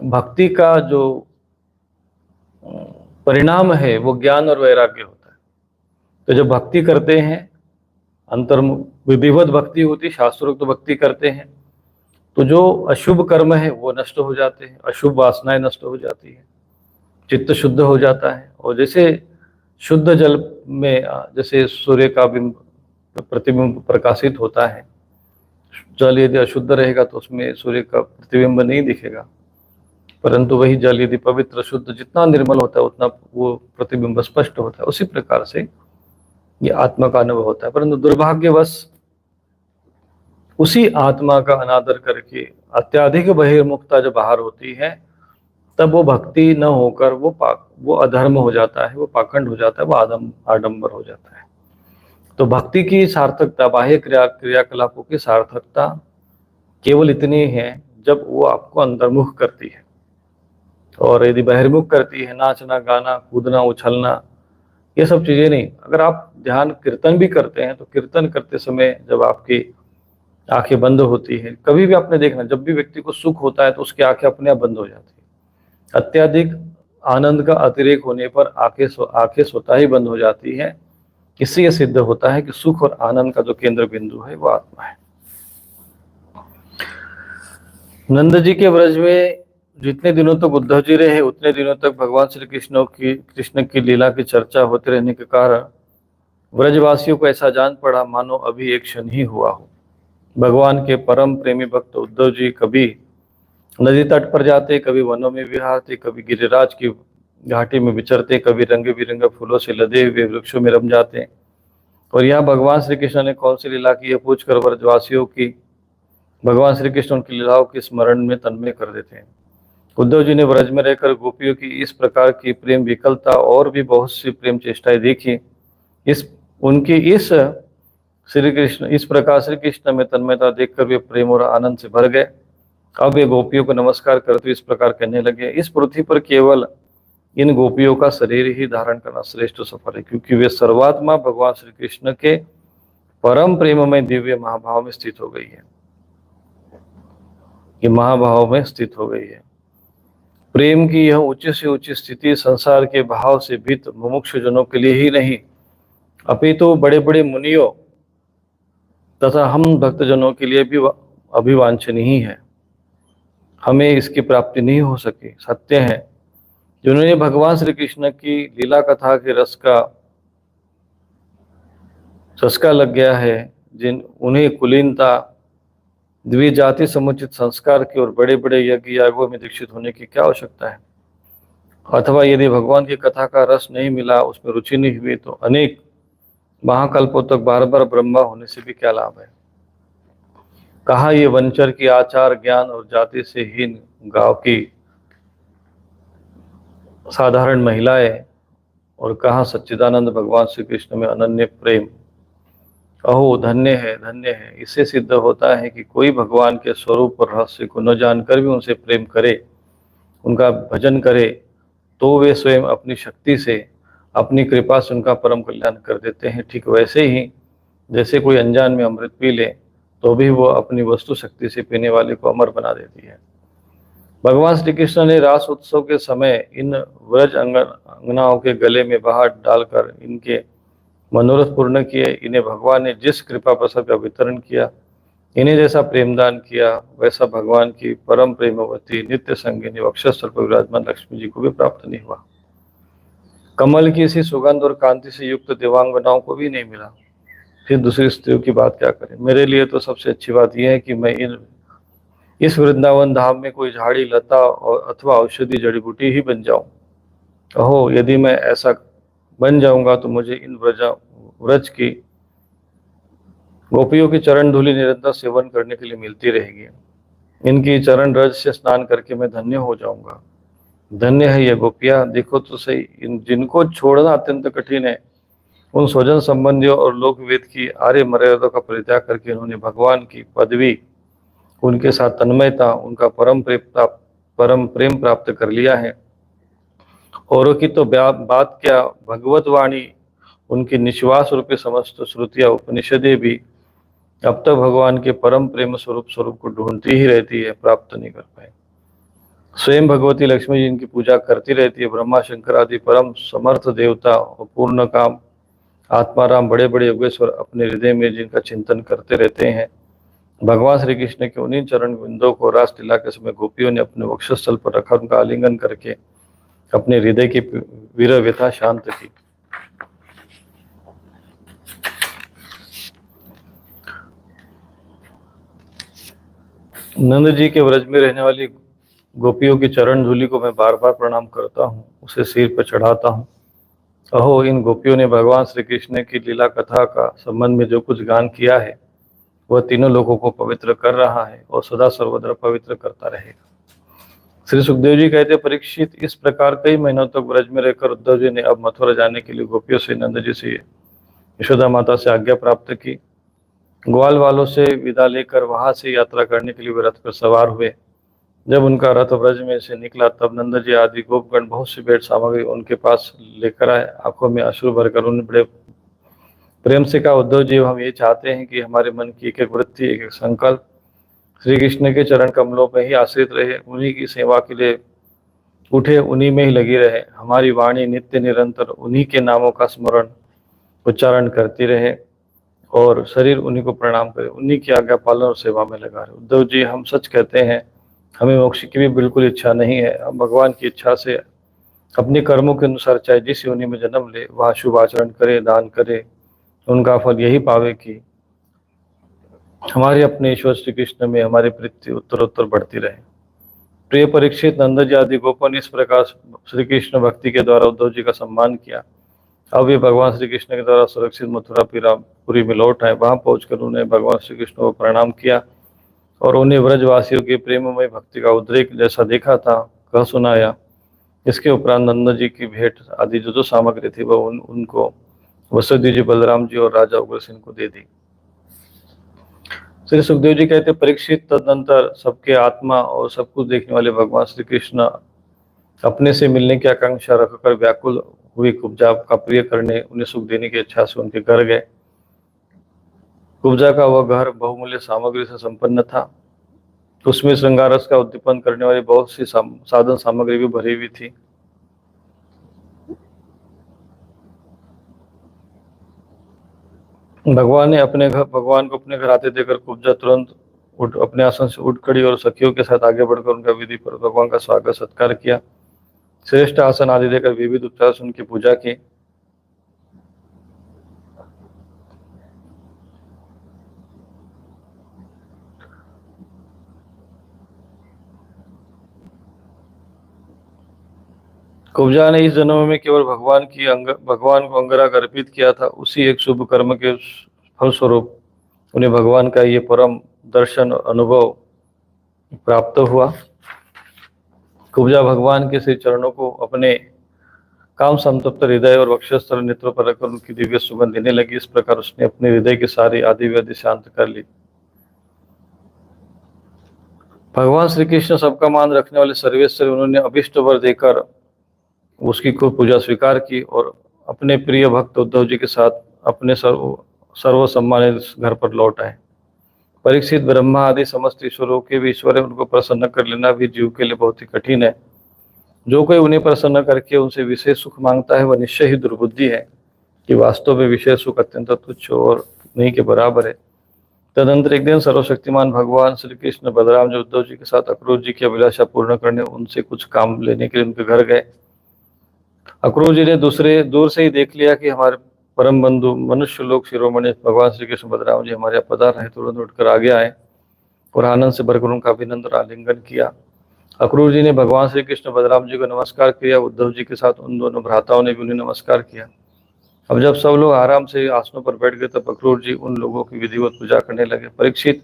भक्ति का जो परिणाम है वो ज्ञान और वैराग्य होता है। तो जब भक्ति करते हैं, अंतर्मुख विधिवत भक्ति होती, शास्त्रोक्त भक्ति करते हैं, तो जो अशुभ कर्म है वो नष्ट हो जाते हैं, अशुभ वासनाएं नष्ट हो जाती है, चित्त शुद्ध हो जाता है। और जैसे शुद्ध जल में जैसे सूर्य का बिंब, प्रतिबिंब प्रकाशित होता है, जल यदि अशुद्ध रहेगा तो उसमें सूर्य का प्रतिबिंब नहीं दिखेगा, परंतु वही जल यदि पवित्र शुद्ध, जितना निर्मल होता है उतना वो प्रतिबिंब स्पष्ट होता है। उसी प्रकार से ये आत्मा का अनुभव होता है। परंतु दुर्भाग्यवश उसी आत्मा का अनादर करके अत्याधिक बहिर्मुखता जब बाहर होती है, तब वो भक्ति न होकर वो अधर्म हो जाता है, वो पाखंड हो जाता है, वो आडंबर हो जाता है। तो भक्ति की सार्थकता, बाह्य क्रियाकलापों की सार्थकता केवल इतनी है जब वो आपको अंतर्मुख करती है। और यदि बहिर्मुख करती है, नाचना, गाना, कूदना, उछलना, ये सब चीजें नहीं। अगर आप ध्यान कीर्तन भी करते हैं, तो कीर्तन करते समय जब आपकी आंखें बंद होती है, कभी भी आपने देखना, जब भी व्यक्ति को सुख होता है तो उसकी आंखें अपने आप बंद हो जाती है। अत्यधिक आनंद का अतिरेक होने पर आंखें स्वतः ही बंद हो जाती है। इससे यह सिद्ध होता है कि सुख और आनंद का जो केंद्र बिंदु है वो आत्मा है। नंद जी के व्रज में जितने दिनों तक उद्धव जी रहे उतने दिनों तक भगवान श्री कृष्ण की लीला की चर्चा होते रहने के कारण व्रजवासियों को ऐसा जान पड़ा मानो अभी एक क्षण ही हुआ हो। भगवान के परम प्रेमी भक्त उद्धव जी कभी नदी तट पर जाते, कभी वनों में विहारते, कभी गिरिराज की घाटी में विचरते, कभी रंग बिरंगे फूलों से लदे हुए वृक्षों में रम जाते। और यहाँ भगवान श्री कृष्ण ने कौन सी लीला की, यह पूछकर व्रजवासियों की भगवान श्री कृष्ण उनकी लीलाओं के स्मरण में तन्मय कर देते हैं। उद्धव जी ने व्रज में रहकर गोपियों की इस प्रकार की प्रेम विकलता और भी बहुत सी प्रेम चेष्टाएं देखी। इस प्रकार श्री कृष्ण में तन्मयता देखकर वे प्रेम और आनंद से भर गए। अब वे गोपियों को नमस्कार करते इस प्रकार कहने लगे, इस पृथ्वी पर केवल इन गोपियों का शरीर ही धारण करना श्रेष्ठ सफर है, क्योंकि वे सर्वात्मा भगवान श्री कृष्ण के परम प्रेम में दिव्य महाभाव में स्थित हो गई है। ये महाभाव में स्थित हो गई है। प्रेम की यह ऊंची से ऊंची स्थिति संसार के भाव से भीत मुमुक्षु जनों के लिए ही नहीं, अपितु बड़े बड़े मुनियों तथा हम भक्तजनों के लिए भी अभिवांछनीय है। हमें इसकी प्राप्ति नहीं हो सकी। सत्य है, जिन्होंने भगवान श्री कृष्ण की लीला कथा के रस का चस्का लग गया है, उन्हें कुलीनता, द्विजाति समुचित संस्कार की और बड़े बड़े यज्ञ यागों में दीक्षित होने की क्या आवश्यकता है। अथवा यदि भगवान की कथा का रस नहीं मिला, उसमें रुचि नहीं हुई, तो अनेक महाकल्पों तक बार बार ब्रह्मा होने से भी क्या लाभ है। कहा ये वंचर की आचार ज्ञान और जाति से हीन गांव की साधारण महिलाएं, और कहा सच्चिदानंद भगवान श्री कृष्ण में अनन्य प्रेम। अहो धन्य है, धन्य है। इससे सिद्ध होता है कि कोई भगवान के स्वरूप और रहस्य को न जानकर भी उनसे प्रेम करे, उनका भजन करे, तो वे स्वयं अपनी शक्ति से, अपनी कृपा से उनका परम कल्याण कर देते हैं। ठीक वैसे ही जैसे कोई अनजान में अमृत पी ले तो भी वो अपनी वस्तु शक्ति से पीने वाले को अमर बना देती है। भगवान श्री कृष्ण ने रास उत्सव के समय इन व्रज अंगनाओं के गले में बाहर डालकर इनके मनोरथ पूर्ण किए। इन्हें भगवान ने जिस कृपा प्रसाद का वितरण किया, इन्हें जैसा प्रेमदान किया, वैसा भगवान की परम प्रेमवती नित्य संगिनी वक्षस्थल पर विराजमान लक्ष्मी जी को भी प्राप्त नहीं हुआ। कमल की इसी सुगंध और कांति से युक्त देवांगनाओं को भी नहीं मिला, फिर दूसरी स्त्रियों की बात क्या करें। मेरे लिए तो सबसे अच्छी बात यह है कि मैं इस वृंदावन धाम में कोई झाड़ी लता और अथवा औषधि जड़ी बूटी ही बन जाऊं। अहो यदि मैं ऐसा बन जाऊंगा तो मुझे इन व्रज की गोपियों की चरण धूलि निरंतर सेवन करने के लिए मिलती रहेगी। इनकी चरण रज से स्नान करके मैं धन्य हो जाऊंगा। धन्य है ये गोपियां, देखो तो सही, जिनको छोड़ना अत्यंत कठिन है, उन स्वजन संबंधियों और लोकवेद की आर्य मर्यादा का परित्याग करके इन्होंने भगवान की पदवी, उनके साथ तन्मयता, उनका परम प्रेम प्राप्त कर लिया है। औरों की तो बात क्या, भगवत वाणी, उनकी निश्वास रूपी समस्त श्रुतियां उपनिषदें भी अब तक भगवान के परम प्रेम स्वरूप को ढूंढती ही रहती है, प्राप्त नहीं कर पाए। स्वयं भगवती लक्ष्मी जी इनकी पूजा करती रहती है। ब्रह्मा शंकर आदि परम समर्थ देवता और पूर्ण काम आत्माराम बड़े बड़े योगेश्वर अपने हृदय में जिनका चिंतन करते रहते हैं। भगवान श्री कृष्ण के उन्हीं चरण बिंदों को रास लीला के समय गोपियों ने अपने वक्षस्थल पर रखा, उनका आलिंगन करके अपने हृदय की वीर व्यथा शांत की। नंद जी के व्रज में रहने वाली गोपियों की चरण धूलि को मैं बार बार प्रणाम करता हूँ, उसे सिर पर चढ़ाता हूँ। अहो इन गोपियों ने भगवान श्री कृष्ण की लीला कथा का संबंध में जो कुछ गान किया है, वह तीनों लोगों को पवित्र कर रहा है और सदा सर्वदा पवित्र करता रहेगा। श्री सुखदेव जी कहते, परीक्षित, इस प्रकार कई महीनों तक व्रज में रहकर उद्धव जी ने अब मथुरा जाने के लिए गोपियों से, नंद जी से, यशोदा माता से आज्ञा प्राप्त की। ग्वाल वालों से विदा लेकर वहां से यात्रा करने के लिए वे रथ पर सवार हुए। जब उनका रथ व्रज में से निकला तब नंद जी आदि गोपगण बहुत सी भेंट सामग्री उनके पास लेकर आए। आंखों में अश्रु भरकर उन्होंने बड़े प्रेम से कहा, उद्धव जी, हम ये चाहते हैं कि हमारे मन की एक एक वृत्ति, एक एक संकल्प श्री कृष्ण के चरण कमलों पर ही आश्रित रहे। उन्हीं की सेवा के लिए उठे उन्हीं में ही लगी रहे। हमारी वाणी नित्य निरंतर उन्हीं के नामों का स्मरण उच्चारण करती रहे और शरीर उन्हीं को प्रणाम करे, उन्हीं की आज्ञा पालन और सेवा में लगा रहे। उद्धव जी, हम सच कहते हैं, हमें मोक्ष की भी बिल्कुल इच्छा नहीं है। हम भगवान की इच्छा से अपने कर्मों के अनुसार चाहे जिस योनि में जन्म ले, वह शुभ आचरण करे, दान करे, उनका फल यही पावे कि हमारे अपने ईश्वर श्री कृष्ण में हमारी प्रीति उत्तरोत्तर बढ़ती रहे। प्रिय परीक्षित, नंद जी आदि गोपों ने इस प्रकार श्री कृष्ण भक्ति के द्वारा उद्धव जी का सम्मान किया। अब वे भगवान श्री कृष्ण के द्वारा सुरक्षित मथुरापुरी में लौट आए। वहां पहुंचकर उन्होंने भगवान श्री कृष्ण को प्रणाम किया और उन्हें व्रजवासियों की प्रेममय भक्ति का उद्रेक जैसा देखा था कह सुनाया। इसके उपरांत नंद जी की भेंट आदि जो सामग्री थी वह उनको वसुदेव जी, बलराम जी और राजा उग्रसेन को दे दी। श्री सुखदेव जी कहते, परीक्षित, तदनंतर सबके आत्मा और सब कुछ देखने वाले भगवान श्री कृष्ण अपने से मिलने की आकांक्षा रखकर व्याकुल हुई कुब्जा का प्रिय करने उन्हें सुख देने की इच्छा से उनके घर गए। कुब्जा का वह घर बहुमूल्य सामग्री से संपन्न था। उसमें श्रृंगार रस का उद्दीपन करने वाली बहुत सी साधन सामग्री भी भरी हुई थी। भगवान को अपने घर आते देखकर कुब्जा तुरंत अपने आसन से उठ खड़ी और सखियों के साथ आगे बढ़कर उनका विधि पर भगवान का स्वागत सत्कार किया। श्रेष्ठ आसन आदि देकर विविध उपचार से उनकी पूजा की। कुब्जा ने इस जन्म में केवल भगवान को अंगराग अर्पित किया था। उसी एक शुभ कर्म के फलस्वरूप उन्हें भगवान का ये परम दर्शन अनुभव प्राप्त हुआ। कुब्जा भगवान के श्री चरणों को अपने काम संतप्त हृदय और वक्षस्थल नेत्रों पर रखकर उनकी दिव्य सुगंध देने लगी। इस प्रकार उसने अपने हृदय की सारी आदि व्याधि शांत कर ली। भगवान श्री कृष्ण सबका मान रखने वाले सर्वेश्वर, उन्होंने अभिष्ट वर देकर उसकी खूब पूजा स्वीकार की और अपने प्रिय भक्त उद्धव जी के साथ अपने सर्व सम्मानित घर पर लौट आए। परीक्षित, ब्रह्मा आदि समस्त ईश्वरों के भी ईश्वर है, उनको प्रसन्न कर लेना भी जीव के लिए बहुत ही कठिन है। जो कोई उन्हें प्रसन्न करके उनसे विशेष सुख मांगता है वह निश्चय ही दुर्बुद्धि है कि वास्तव में विशेष सुख अत्यंत तुच्छ और नहीं के बराबर है। तदंतर एक दिन सर्वशक्तिमान भगवान श्री कृष्ण बलराम जी उद्धव जी के साथ अक्रूर जी की अभिलाषा पूर्ण करने उनसे कुछ काम लेने के लिए उनके घर गए। अक्रूर जी ने दूर से ही देख लिया कि हमारे परम बंधु मनुष्य लोक शिरोमणि भगवान श्री कृष्ण बलराम जी हमारे पधार रहे। तुरंत उठकर आगे आए और आनंद से भरकर उनका अभिनंदन आलिंगन किया। अक्रूर जी ने भगवान श्री कृष्ण बलराम जी को नमस्कार किया। उद्धव जी के साथ उन दोनों भ्राताओं ने भी उन्हें नमस्कार किया। अब जब सब लोग आराम से आसनों पर बैठ गए तब अक्रूर जी उन लोगों की विधिवत पूजा करने लगे। परीक्षित,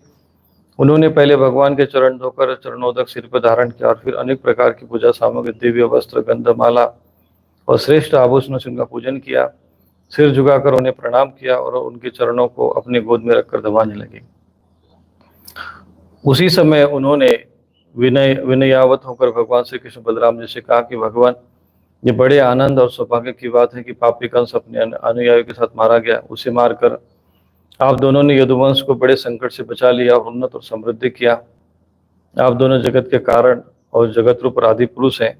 उन्होंने पहले भगवान के चरण धोकर चरणोदक सिर पर धारण किया और फिर अनेक प्रकार की पूजा सामग्री, दिव्य वस्त्र, गंधमाला और श्रेष्ठ आभूषणों से उनका पूजन किया। सिर झुकाकर उन्हें प्रणाम किया और उनके चरणों को अपने गोद में रखकर दबाने लगे। उसी समय उन्होंने विनयावत होकर भगवान श्री कृष्ण बलराम जी से कहा कि भगवान, ये बड़े आनंद और सौभाग्य की बात है कि पापी कंस अपने अनुयायियों के साथ मारा गया। उसे मारकर आप दोनों ने यदुवंश को बड़े संकट से बचा लिया और उन्नत और समृद्धि किया। आप दोनों जगत के कारण और जगत रूप आदि पुरुष हैं।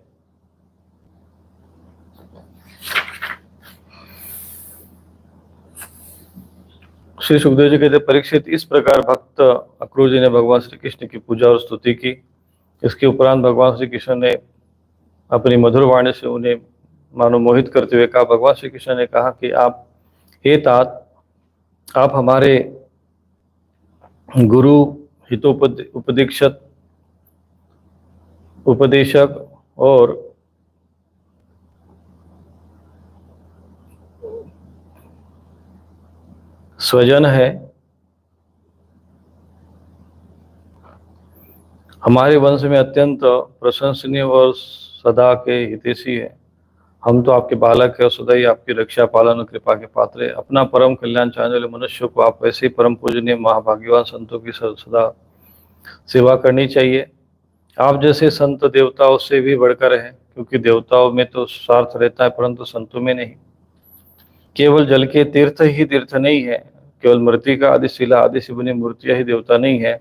श्री सुखदेव जी कहते, परीक्षित, इस प्रकार भक्त अक्रूर जी ने भगवान श्री कृष्ण की पूजा और स्तुति की। इसके उपरांत भगवान श्री कृष्ण ने अपनी मधुर वाणी से उन्हें मानो मोहित करते हुए कहा। भगवान श्री कृष्ण ने कहा कि आप, हे तात, आप हमारे गुरु, उपदेशक और स्वजन है। हमारे वंश में अत्यंत प्रशंसनीय और सदा के हितैषी है। हम तो आपके बालक है और सदा ही आपकी रक्षा, पालन और कृपा के पात्र है। अपना परम कल्याण चाहने वाले मनुष्य को आप ऐसे ही परम पूजनीय महाभाग्यवान संतों की सदा सेवा करनी चाहिए। आप जैसे संत देवताओं से भी बढ़कर है, क्योंकि देवताओं में तो स्वार्थ रहता है परंतु संतों में नहीं। केवल जल के तीर्थ ही तीर्थ नहीं है, केवल मृतिका आदि शिला आदि से बनी मूर्तियां ही देवता नहीं है।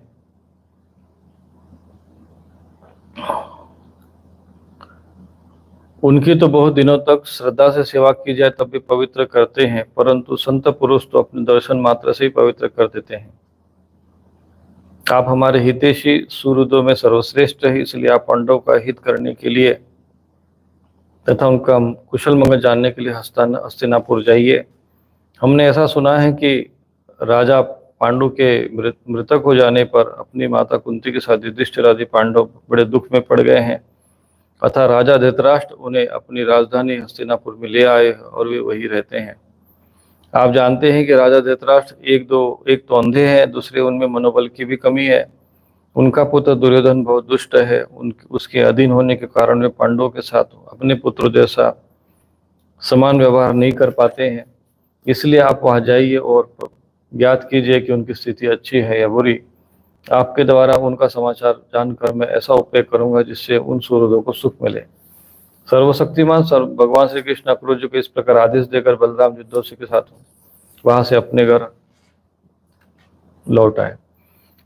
उनकी तो बहुत दिनों तक श्रद्धा से सेवा की जाए तब भी पवित्र करते हैं, परंतु संत पुरुष तो अपने दर्शन मात्र से ही पवित्र कर देते हैं। आप हमारे हितैषी सुहृदों में सर्वश्रेष्ठ है, इसलिए आप पांडव का हित करने के लिए तथा उनका कुशल मंगल जानने के लिए हस्तिनापुर जाइए। हमने ऐसा सुना है कि राजा पांडु के मृतक हो जाने पर अपनी माता कुंती के साथ युधिष्ठिर आदि पांडव बड़े दुख में पड़ गए हैं, अतः राजा धृतराष्ट्र उन्हें अपनी राजधानी हस्तिनापुर में ले आए और वे वहीं रहते हैं। आप जानते हैं कि राजा धृतराष्ट्र एक तो अंधे हैं, दूसरे उनमें मनोबल की भी कमी है। उनका पुत्र दुर्योधन बहुत दुष्ट है, उसके अधीन होने के कारण वे पांडवों के साथ अपने पुत्र जैसा समान व्यवहार नहीं कर पाते हैं। इसलिए आप वहां जाइए और ज्ञात कीजिए कि उनकी स्थिति अच्छी है या बुरी। आपके द्वारा उनका समाचार जानकर मैं ऐसा उपाय करूंगा जिससे उन सुहृदों को सुख मिले। सर्वशक्तिमान भगवान श्री कृष्ण अक्रूर जी को इस प्रकार आदेश देकर बलराम युद्धोषी के साथ वहां से अपने घर लौट आए।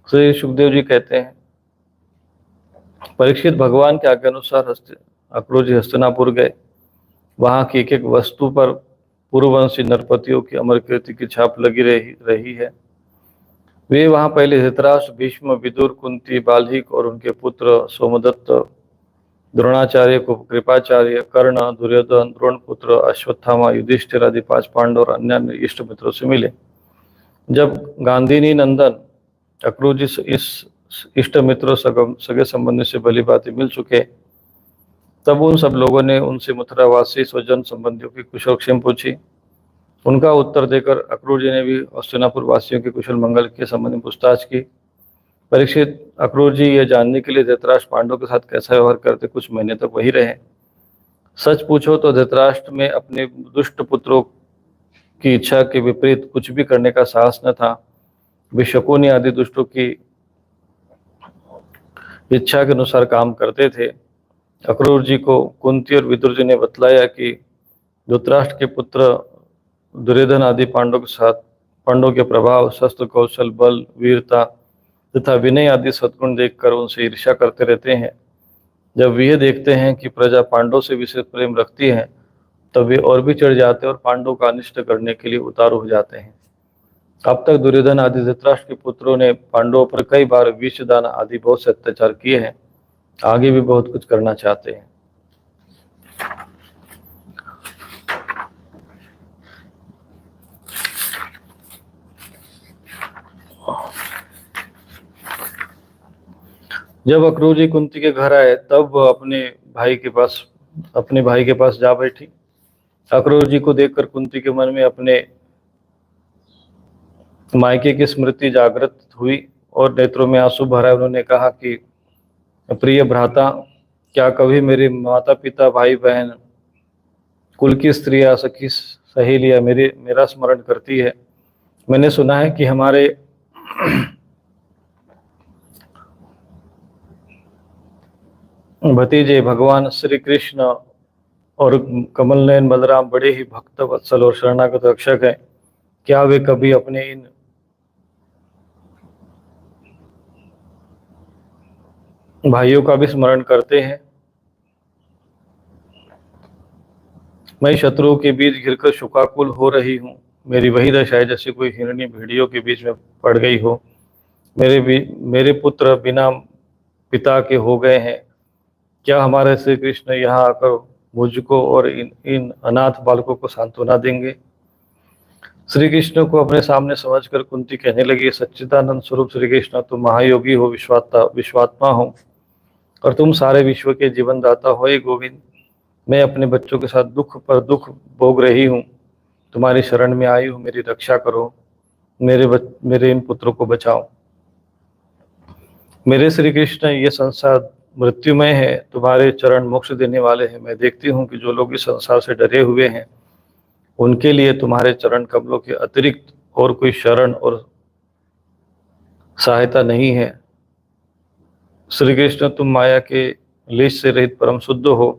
श्री सुखदेव जी कहते हैं, परीक्षित भगवान के आज्ञा अनुसार अक्रूर जी हस्तिनापुर गए। वहां की एक एक वस्तु पर पूर्ववंशी नरपतियों की अमर कीर्ति की छाप लगी रही है। वे वहां पहले धृतराष्ट्र, भीष्म, विदुर, कुंती, बाल्हिक और उनके पुत्र सोमदत्त, द्रोणाचार्य, कृपाचार्य, कर्ण, दुर्योधन, द्रोणपुत्र, अश्वत्थामा, युधिष्ठिर आदि 5 पांडव और अन्य इष्ट मित्रों से मिले। जब गांधीनी नंदन अक्रूर जी इस इष्ट मित्रों सगे संबंधी से भली भांति मिल चुके, तब उन सब लोगों ने उनसे मथुरावासी स्वजन संबंधियों की कुशलक्षेम पूछी। उनका उत्तर देकर अक्रूर जी ने भी हस्तिनापुर वासियों के कुशल मंगल के संबंध में पूछताछ की। परीक्षित, अक्रूर जी ये जानने के लिए धृतराष्ट्र पांडवों के साथ कैसा व्यवहार करते कुछ महीने तक वही रहे। सच पूछो तो धृतराष्ट्र में अपने दुष्ट पुत्रों की इच्छा के विपरीत कुछ भी करने का साहस न था। वे शकुनी आदि दुष्टों की इच्छा के अनुसार काम करते थे। अक्रूर जी को कुंती और विदुर जी ने बतलाया कि धृतराष्ट्र के पुत्र दुर्योधन आदि पांडवों के प्रभाव, शस्त्र कौशल, बल, वीरता तथा विनय आदि सद्गुण देखकर उनसे ईर्ष्या करते रहते हैं। जब वे यह देखते हैं कि प्रजा पांडव से विशेष प्रेम रखती है, तब वे और भी चढ़ जाते हैं और पांडवों का अनिष्ट करने के लिए उतारू हो जाते हैं। अब तक दुर्योधन आदि धृतराष्ट्र के पुत्रों ने पांडवों पर कई बार विषदान आदि बहुत से अत्याचार किए हैं, आगे भी बहुत कुछ करना चाहते हैं। जब अक्रूर जी कुंती के घर आए तब वह अपने भाई के पास जा बैठी। अक्रूर जी को देखकर कुंती के मन में अपने मायके की स्मृति जागृत हुई और नेत्रों में आंसू भरा। उन्होंने कहा कि प्रिय भ्राता, क्या कभी मेरे माता पिता, भाई बहन, कुल की स्त्रियां, सखी सहेलियां मेरा स्मरण करती है? मैंने सुना है कि हमारे भतीजे भगवान श्री कृष्ण और कमल नयन बलराम बड़े ही भक्त वत्सल और शरणागत रक्षक हैं। क्या वे कभी अपने इन भाइयों का भी स्मरण करते हैं? मैं शत्रुओं के बीच घिरकर शोकाकुल हो रही हूँ। मेरी वही दशा है जैसे कोई हिरणी भेड़ियों के बीच में पड़ गई हो। मेरे पुत्र बिना पिता के हो गए हैं। क्या हमारे श्री कृष्ण यहाँ आकर मुझको और इन अनाथ बालकों को सांत्वना देंगे? श्री कृष्ण को अपने सामने समझकर कुंती कहने लगी, सच्चिदानंद स्वरूप श्री कृष्ण, तुम महायोगी हो, विश्वात्मा हो और तुम सारे विश्व के जीवन दाता हो। हे गोविंद, मैं अपने बच्चों के साथ दुख पर दुख भोग रही हूँ। तुम्हारी शरण में आई हूँ, मेरी रक्षा करो, मेरे इन पुत्रों को बचाओ। मेरे श्री कृष्ण, ये संसार मृत्युमय है, तुम्हारे चरण मोक्ष देने वाले हैं। मैं देखती हूँ कि जो लोग इस संसार से डरे हुए हैं, उनके लिए तुम्हारे चरण कमलों के अतिरिक्त और कोई शरण और सहायता नहीं है। श्री कृष्ण, तुम माया के लेश से रहित परम शुद्ध हो।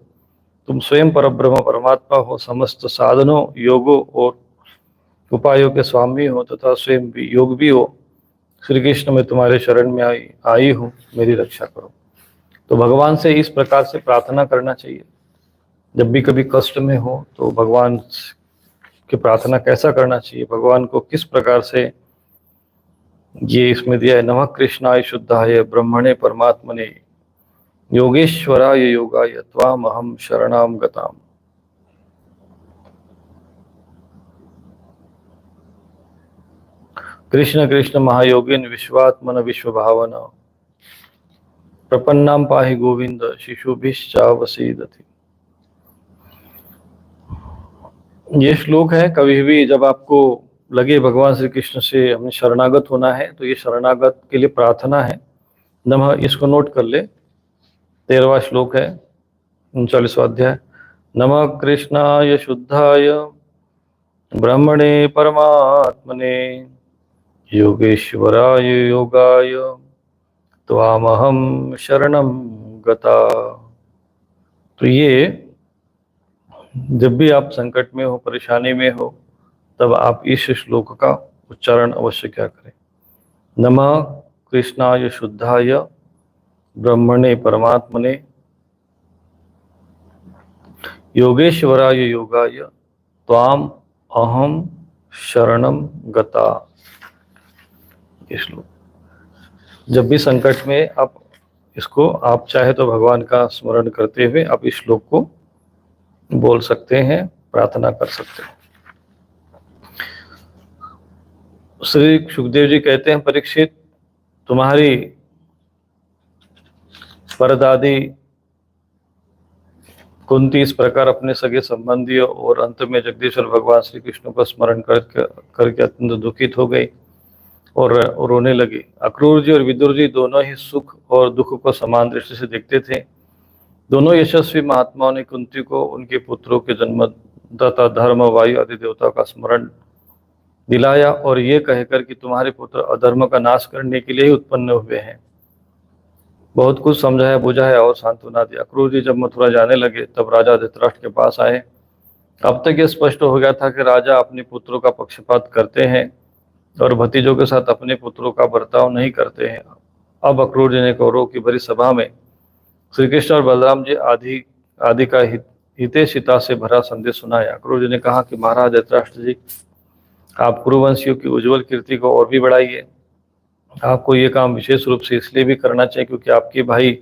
तुम स्वयं परब्रह्म परमात्मा हो, समस्त साधनों, योगों और उपायों के स्वामी हो तथा स्वयं भी योग भी हो। श्री कृष्ण, मैं तुम्हारे शरण में आई हूँ, मेरी रक्षा करो। तो भगवान से इस प्रकार से प्रार्थना करना चाहिए। जब भी कभी कष्ट में हो तो भगवान की प्रार्थना कैसा करना चाहिए, भगवान को किस प्रकार से, ये इसमें दिया है। नमः कृष्णाय शुद्धाय ब्रह्मणे परमात्मने योगेश्वराय योगाय त्वामहं शरणाम गताम। कृष्ण कृष्ण महायोगिन विश्वात्मन विश्वभावन प्रपन्नाम पाहि गोविंद शिशुभिश्चावसीदति। ये श्लोक है, कभी भी जब आपको लगे भगवान श्री कृष्ण से हमें शरणागत होना है तो ये शरणागत के लिए प्रार्थना है। नमः, इसको नोट कर ले। 13वां श्लोक है, 39वां अध्याय। नमः कृष्णाय शुद्धाय ब्रह्मणे परमात्मने योगेश्वराय योगाय त्वामहं शरणं गता। तो ये जब भी आप संकट में हो, परेशानी में हो, तब आप इस श्लोक का उच्चारण अवश्य क्या करें। नमः कृष्णाय शुद्धाय ब्रह्मणे परमात्मने योगेश्वराय योगाय त्वाम अहम शरणम गता। ये श्लोक जब भी संकट में आप चाहे तो भगवान का स्मरण करते हुए आप इस श्लोक को बोल सकते हैं, प्रार्थना कर सकते हैं। श्री सुखदेव जी कहते हैं, परीक्षित, तुम्हारी परदादी कुंती इस प्रकार अपने सगे संबंधियों और अंत में जगदीश्वर भगवान श्री कृष्ण को स्मरण करके अत्यंत दुखित हो गई और रोने लगी। अक्रूर जी और विदुर जी दोनों ही सुख और दुख को समान दृष्टि से देखते थे। दोनों यशस्वी महात्माओं ने कुंती को उनके पुत्रों के जन्मदाता धर्म, वायु आदि देवताओं का स्मरण दिलाया और ये कहकर कि तुम्हारे पुत्र अधर्म का नाश करने के लिए ही उत्पन्न हुए हैं, बहुत कुछ समझाया बुझाया और सांत्वना दी। अक्रूर जी जब मथुरा जाने लगे तब राजा धृतराष्ट्र के पास आए। अब तक ये स्पष्ट हो गया था कि राजा अपने पुत्रों का पक्षपात करते हैं और भतीजों के साथ अपने पुत्रों का बर्ताव नहीं करते हैं। अब अक्रूर जी ने कौरवों की भरी सभा में श्री कृष्ण और बलराम जी आदि का हितेशिता से भरा संदेश सुनाया। अक्रूर जी ने कहा कि महाराज धृतराष्ट्र जी, आप कुरुवंशियों की उज्जवल कीर्ति को और भी बढ़ाइए। आपको ये काम विशेष रूप से इसलिए भी करना चाहिए क्योंकि आपके भाई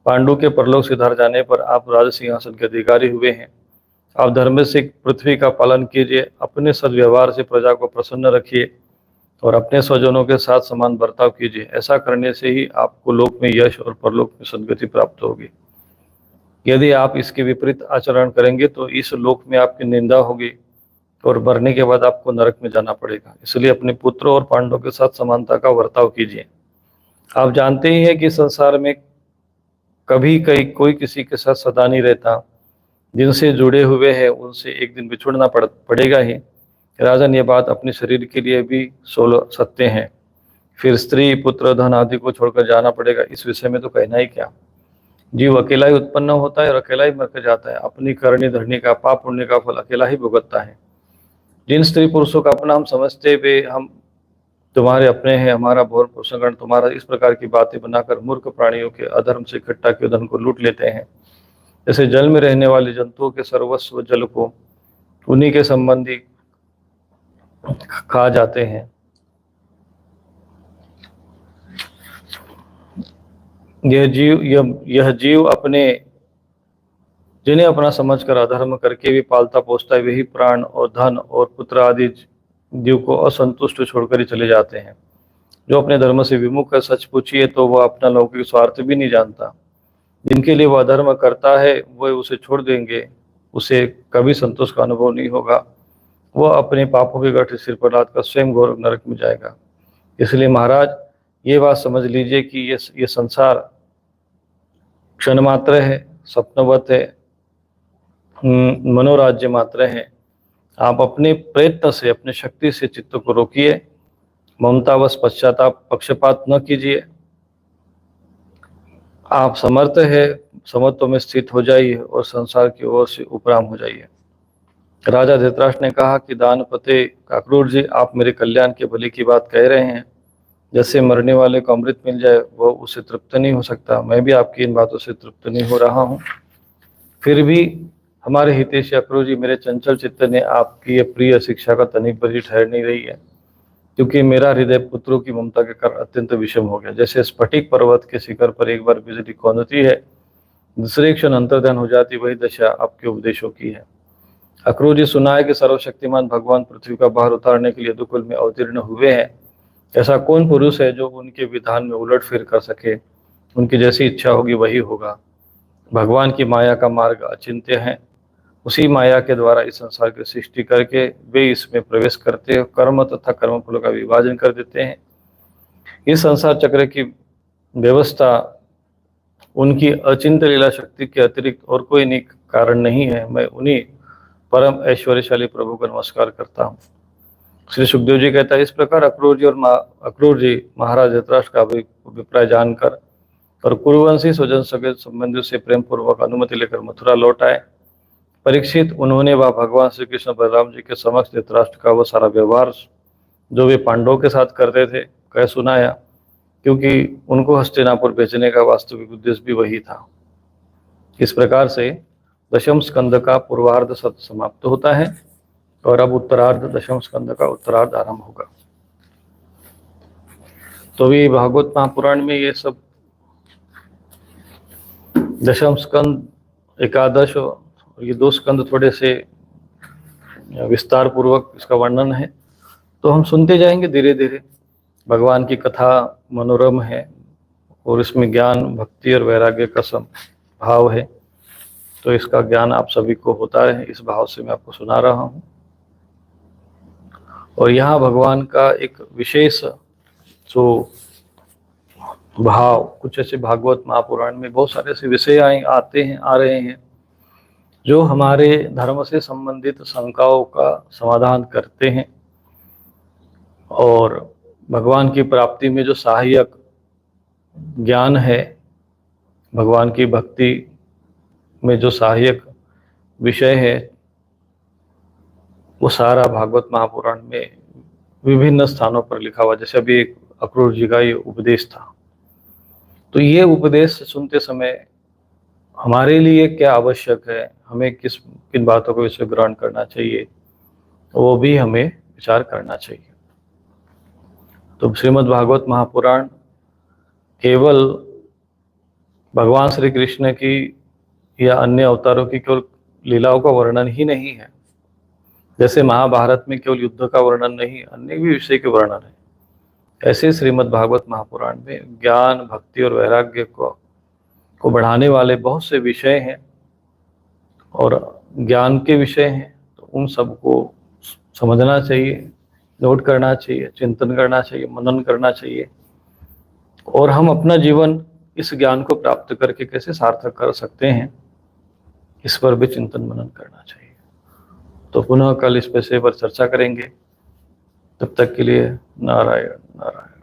पांडु के परलोक सिधार जाने पर आप राज सिंहासन के अधिकारी हुए हैं। आप धर्म से पृथ्वी का पालन कीजिए, अपने सद्व्यवहार से प्रजा को प्रसन्न रखिए और अपने स्वजनों के साथ समान बर्ताव कीजिए। ऐसा करने से ही आपको लोक में यश और परलोक में सद्गति प्राप्त होगी। यदि आप इसके विपरीत आचरण करेंगे तो इस लोक में आपकी निंदा होगी और मरने के बाद आपको नरक में जाना पड़ेगा। इसलिए अपने पुत्रों और पांडवों के साथ समानता का बर्ताव कीजिए। आप जानते ही हैं कि संसार में कभी कोई किसी के साथ सदा नहीं रहता। जिनसे जुड़े हुए हैं उनसे एक दिन बिछुड़ना पड़ेगा ही। राजन, ये बात अपने शरीर के लिए भी सत्य है। फिर स्त्री, पुत्र, धन आदि को छोड़कर जाना पड़ेगा। इस विषय में तो कहना ही क्या। जीव अकेला ही उत्पन्न होता है और अकेला ही मर जाता है। अपनी करनी धरनी का, पाप पुण्य का फल अकेला ही भुगतता है। जिन स्त्री पुरुषों का अपना हम समझते हुए हम तुम्हारे अपने हैं, हमारा भोर पोषण तुम्हारा, इस प्रकार की बातें बनाकर मूर्ख प्राणियों के अधर्म से इकट्ठा किए धन को लूट लेते हैं। जैसे जल में रहने वाले जंतुओं के सर्वस्व जल को उन्हीं के संबंधी खा जाते हैं। यह जीव जिन्हें अपना समझकर अधर्म करके भी पालता पोसता है, वही प्राण और धन और पुत्र आदि जीव को असंतुष्ट छोड़कर ही चले जाते हैं। जो अपने धर्म से विमुख है, सच पूछिए तो वह अपना लौकिक स्वार्थ भी नहीं जानता। जिनके लिए वह अधर्म करता है वह उसे छोड़ देंगे, उसे कभी संतोष का अनुभव नहीं होगा। वह अपने पापों के गठे सिर पर लाद कर स्वयं घोर नरक में जाएगा। इसलिए महाराज, ये बात समझ लीजिए कि ये संसार क्षण मात्र है, स्वप्नवत है, मनोराज्य मात्र है। आप अपने प्रयत्न से, अपने शक्ति से चित्त को रोकिए, ममतावश पश्चाताप पक्षपात न कीजिए। आप समर्थ है, समत्व में स्थित हो जाइए और संसार की ओर से उपराम हो जाइए। राजा धृतराष्ट्र ने कहा कि दानपते अक्रूर जी, आप मेरे कल्याण के भले की बात कह रहे हैं। जैसे मरने वाले को अमृत मिल जाए वो उसे तृप्त नहीं हो सकता, मैं भी आपकी इन बातों से तृप्त नहीं हो रहा हूँ। फिर भी हमारे हितेशी अक्रूर जी, मेरे चंचल चित्त ने आपकी ये प्रिय शिक्षा का तनिक बरी ठहर नहीं रही है, क्योंकि मेरा हृदय पुत्रों की ममता के कारण अत्यंत विषम हो गया। जैसे स्फटिक पर्वत के शिखर पर एक बार बिजली कौंधती है, दूसरे क्षण अंतर्ध्यान हो जाती, वही दशा आपके उपदेशों की है। अक्रूर जी, सुना है कि सर्वशक्तिमान भगवान पृथ्वी का भार उतारने के लिए यदुकुल में अवतीर्ण हुए हैं। ऐसा कौन पुरुष है जो उनके विधान में उलट फिर कर सके? उनकी जैसी इच्छा होगी वही होगा। भगवान की माया का मार्ग अचिंत्य है। उसी माया के द्वारा इस संसार की सृष्टि करके वे इसमें प्रवेश करते हैं, कर्म तथा कर्मफलों का विभाजन कर देते हैं। इस संसार चक्र की व्यवस्था उनकी अचिंत्य लीला शक्ति के अतिरिक्त और कोई कारण नहीं है। मैं उन्हीं परम ऐश्वर्यशाली प्रभु को नमस्कार करता हूँ। श्री सुखदेव जी कहता है, इस प्रकार अक्रूर जी महाराज धृतराष्ट्र का अभिप्राय जानकर और कुरुवंशी स्वजन सगे संबंधियों से प्रेम पूर्वक अनुमति लेकर मथुरा लौट आए। परीक्षित, उन्होंने वह भगवान श्री कृष्ण बलराम जी के समक्ष धृतराष्ट्र का वह सारा व्यवहार जो वे पांडवों के साथ करते थे कह सुनाया, क्योंकि उनको हस्तिनापुर भेजने का वास्तविक उद्देश्य भी वही था। इस प्रकार से दशम स्कंद का पूर्वार्ध समाप्त होता है और अब उत्तरार्ध, दशम स्कंद का उत्तरार्ध आरंभ होगा। तो भी भागवत महापुराण में ये सब दशम स्कंद, एकादश और ये 2 स्कंद थोड़े से विस्तार पूर्वक इसका वर्णन है, तो हम सुनते जाएंगे धीरे धीरे। भगवान की कथा मनोरम है और इसमें ज्ञान, भक्ति और वैराग्य का भाव है, तो इसका ज्ञान आप सभी को होता है, इस भाव से मैं आपको सुना रहा हूँ। और यहाँ भगवान का एक विशेष जो भाव, कुछ ऐसे भागवत महापुराण में बहुत सारे ऐसे विषय आ रहे हैं जो हमारे धर्म से संबंधित शंकाओं का समाधान करते हैं, और भगवान की प्राप्ति में जो सहायक ज्ञान है, भगवान की भक्ति में जो सहायक विषय है, वो सारा भागवत महापुराण में विभिन्न स्थानों पर लिखा हुआ। जैसे अभी एक अक्रूर जी का ये उपदेश था, तो ये उपदेश सुनते समय हमारे लिए क्या आवश्यक है, हमें किन बातों को इसे ग्रहण करना चाहिए, वो भी हमें विचार करना चाहिए। तो श्रीमद् भागवत महापुराण केवल भगवान श्री कृष्ण की या अन्य अवतारों की केवल लीलाओं का वर्णन ही नहीं है। जैसे महाभारत में केवल युद्ध का वर्णन नहीं, अन्य भी विषय के वर्णन है, ऐसे श्रीमद् भागवत महापुराण में ज्ञान, भक्ति और वैराग्य को बढ़ाने वाले बहुत से विषय हैं और ज्ञान के विषय हैं। तो उन सबको समझना चाहिए, नोट करना चाहिए, चिंतन करना चाहिए, मनन करना चाहिए, और हम अपना जीवन इस ज्ञान को प्राप्त करके कैसे सार्थक कर सकते हैं, इस पर भी चिंतन मनन करना चाहिए। तो पुनः कल इस विषय पर चर्चा करेंगे। तब तक के लिए नारायण नारायण।